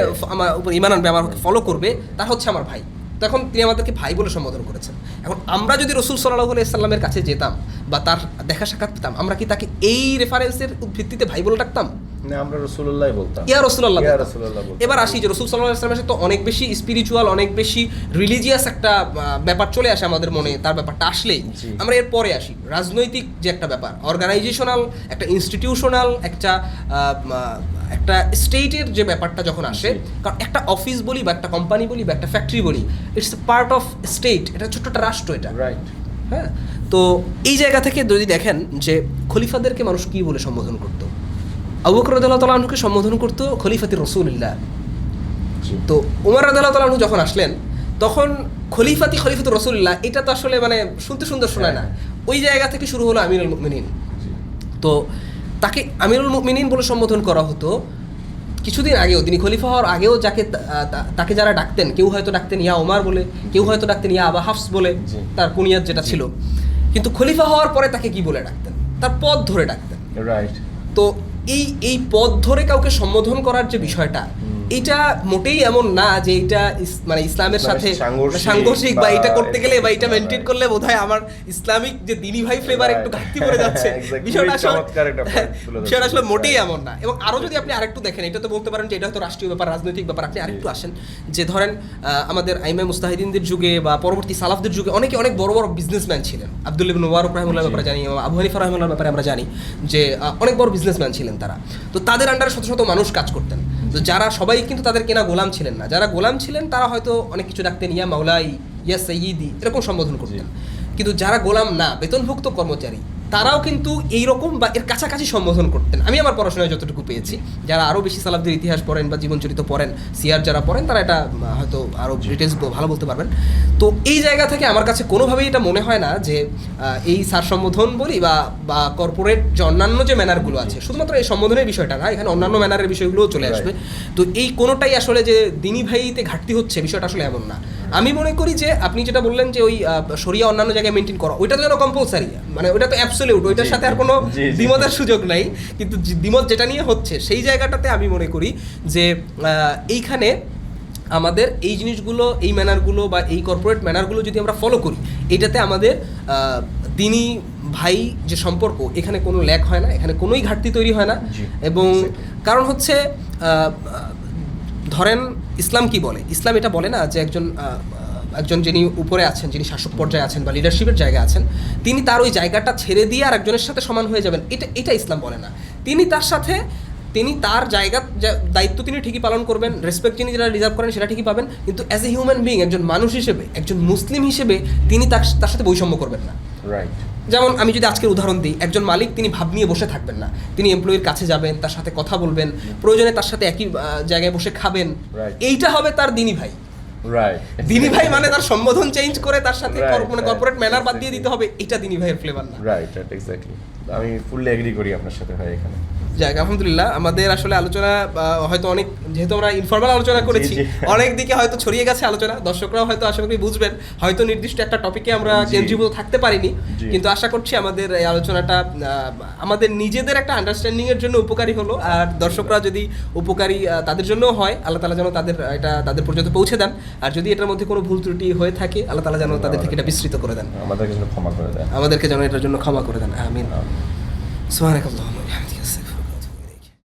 ঈমান আনবে, আমাকে ফলো করবে, তারা হচ্ছে আমার ভাই। তখন তিনি আমাদেরকে ভাই বলে সম্বোধন করেছেন। এখন আমরা যদি রাসূল সাল্লাল্লাহু আলাইহি সাল্লামের কাছে যেতাম বা তার দেখা সাক্ষাৎ পেতাম, আমরা কি তাকে এই রেফারেন্সের ভিত্তিতে ভাই বলে ডাকতাম? না, আমরা রাসূলুল্লাহ বলতাম, ইয়া রাসূলুল্লাহ বলতাম। এবার আসি যে রাসূল সাল্লাল্লাহু আলাইহি সাল্লামের সাথে তো অনেক বেশি স্পিরিচুয়াল, অনেক বেশি রিলিজিয়াস একটা ব্যাপার চলে আসে আমাদের মনে। তার ব্যাপারটা আসলেই আমরা এর পরে আসি রাজনৈতিক যে একটা ব্যাপার, অর্গানাইজেশনাল, একটা ইনস্টিটিউশনাল, একটা স্টেটের যে ব্যাপারটা যখন আসে, কারণ একটা অফিস বলি বা একটা কোম্পানি বলি বা একটা ফ্যাক্টরি বলি, it's a part of state, এটা ছোট্ট একটা রাষ্ট্র এটা, রাইট? হ্যাঁ, তো এই জায়গা থেকে যদি দেখেন যে খলিফাদেরকে মানুষ কি বলে সম্বোধন করতো, আবু বকর রাদিয়াল্লাহু তাআলা আনহুকে সম্বোধন করতো খলিফাতি রাসূলুল্লাহ। তো ওমর রাদিয়াল্লাহু তাআলা আনহু যখন আসলেন তখন খলিফাতি রাসূলুল্লাহ, এটা তো আসলে মানে শুনতে সুন্দর শোনায় না। ওই জায়গা থেকে শুরু হলো আমিরুল মুমিনিন। তো তাকে আমিরুল মুমিনিন বলে সম্বোধন করা হতো কিছুদিন আগেও, তিনি খলিফা হওয়ার আগেও তাকে যারা ডাকতেন, কেউ হয়তো ডাকতেন ইয়া ওমর বলে, কেউ হয়তো ডাকতেন ইয়া আবা হাফস বলে, তার কুনিয়াত যেটা ছিল। কিন্তু খলিফা হওয়ার পরে তাকে কি বলে ডাকতেন? তার পদ ধরে ডাকতেন, রাইট? তো এই পদ ধরে কাউকে সম্বোধন করার যে বিষয়টা, এটা মোটেই এমন না যে এটা মানে ইসলামের সাথে সাংঘর্ষিক বা এটা করতে গেলে বা এটা মেনটেন করলে বোধহয় আমার ইসলামিক যে দিনী ভাই ফ্লেভার একটু ঘাটতি পড়ে যাচ্ছে। বিষয়টা আসলে মোটেই এমন না। এবং আরো যদি আপনি আরেকটু দেখেন, এটা তো বলতে পারেন যে এটা হয়তো রাষ্ট্রীয় ব্যাপার, রাজনৈতিক ব্যাপার। আপনি আরেকটু আসেন যে ধরেন আমাদের আইমে মুস্তাহিদিনদের যুগে বা পরবর্তী সালাফদের যুগে অনেক বড় বড় বিজনেসম্যান ছিলেন। আব্দুল্লাহ ইবনে মুবারক রাহিমাহুল্লাহর ব্যাপারে জানি, আবু হানিফা রাহিমাহুল্লাহর ব্যাপারে আমরা জানি যে অনেক বড় বিজনেসম্যান ছিলেন তারা। তো তাদের আন্ডারে শত শত মানুষ কাজ করতেন। তো যারা সবাই কিন্তু তাদের কেনা গোলাম ছিলেন না, যারা গোলাম ছিলেন তারা হয়তো অনেক কিছু ডাকতেন ইয়া মাওলাই, ইয়া সাইয়্যিদি, এরকম সম্বোধন করতেন। কিন্তু যারা গোলাম না, বেতনভুক্ত কর্মচারী, তারাও কিন্তু এইরকম বা এর কাছাকাছি সম্বোধন করতেন। আমি আমার পড়াশোনায় যতটুকু পেয়েছি, যারা আরও বেশি সালাফদের ইতিহাস পড়েন বা জীবনচরিত পড়েন, সিয়ার যারা পড়েন, তারা এটা হয়তো আরও ডিটেলস ভালো বলতে পারবেন। তো এই জায়গা থেকে আমার কাছে কোনোভাবেই এটা মনে হয় না যে এই স্যার সম্বোধন বলি বা কর্পোরেট যে অন্যান্য যে ম্যানারগুলো আছে, শুধুমাত্র এই সম্বোধনের বিষয়টা না, এখানে অন্যান্য ম্যানারের বিষয়গুলোও চলে আসবে। তো এই কোনোটাই আসলে যে দিনী ভাইতে ঘাটতি হচ্ছে, বিষয়টা আসলে এমন না। আমি মনে করি যে আপনি যেটা বললেন যে ওই শরিয়া অন্যান্য জায়গায় মেনটেন করা, ওইটা তো যেন কম্পালসারি, মানে ওইটা তো অ্যাবসলিউট, ওইটার সাথে আর কোনো দ্বিমতের সুযোগ নাই। কিন্তু দ্বিমত যেটা নিয়ে হচ্ছে সেই জায়গাটাতে আমি মনে করি যে এইখানে আমাদের এই জিনিসগুলো, এই ম্যানারগুলো বা এই কর্পোরেট ম্যানারগুলো যদি আমরা ফলো করি, এটাতে আমাদের দিনী ভাই যে সম্পর্ক, এখানে কোনো ল্যাক হয় না, এখানে কোনোই ঘাটতি তৈরি হয় না। এবং কারণ হচ্ছে ধরেন ইসলাম কি বলে, ইসলাম এটা বলে না যে একজন যিনি উপরে আছেন, যিনি শাসক পর্যায়ে আছেন বা লিডারশিপের জায়গায় আছেন, তিনি তার ওই জায়গাটা ছেড়ে দিয়ে আর একজনের সাথে সমান হয়ে যাবেন, এটা ইসলাম বলে না। তিনি তার জায়গা দায়িত্ব তিনি ঠিকই পালন করবেন, রেসপেক্ট তিনি যেটা রিজার্ভ করেন সেটা ঠিকই পাবেন, কিন্তু অ্যাজ এ হিউম্যান বিইং, একজন মানুষ হিসেবে, একজন মুসলিম হিসেবে তিনি তার সাথে বৈষম্য করবেন না। রাইট। যেমন আমি যদি আজকের উদাহরণ দিই, একজন মালিক তিনি ভাব নিয়ে বসে থাকবেন না, তিনি এমপ্লয়ির কাছে যাবেন, তার সাথে কথা বলবেন, প্রয়োজনে তার সাথে একই জায়গায় বসে খাবেন। এইটা হবে তার দিনী ভাই। রাইট। দিনী ভাই মানে তার সম্বোধন চেঞ্জ করে তার সাথে মানে কর্পোরেট ম্যানার বাদ দিয়ে দিতে হবে, এটা দিনী ভাইয়ের ফ্লেভার না। Right, exactly. আমি ফুললি এগ্রি করি আপনার সাথে ভাই এখানে। যাক, আলহামদুলিল্লাহ, আমাদের আসলে আলোচনা হয়তো অনেক, যেহেতু আমরা ইনফর্মাল আলোচনা করেছি, অনেক দিকে হয়তো ছড়িয়ে গেছে আলোচনা, দর্শকরাও হয়তো আশা করি বুঝবেন, হয়তো নির্দিষ্ট একটা টপিকে আমরা কেন্দ্রীভূত থাকতে পারিনি, কিন্তু আশা করছি আমাদের এই আলোচনাটা আমাদের নিজেদের একটা আন্ডারস্ট্যান্ডিং এর জন্য উপকারী হলো, আর দর্শকরা যদি উপকারী তাদের জন্যও হয়, আল্লাহ তাআলা যেন তাদের পর্যন্ত পৌঁছে দেন, আর যদি এটার মধ্যে কোনো ভুল ত্রুটি হয়ে থাকে, আল্লাহ তাআলা যেন তাদের থেকে এটা বিস্তৃত করে দেন, আমাদেরকে যেন ক্ষমা করে দেন, আমাদেরকে যেন এটার জন্য ক্ষমা করে দেন। আমিন। সুবহানাকাল্লাহুম্মা ওয়া বিহামদিকা।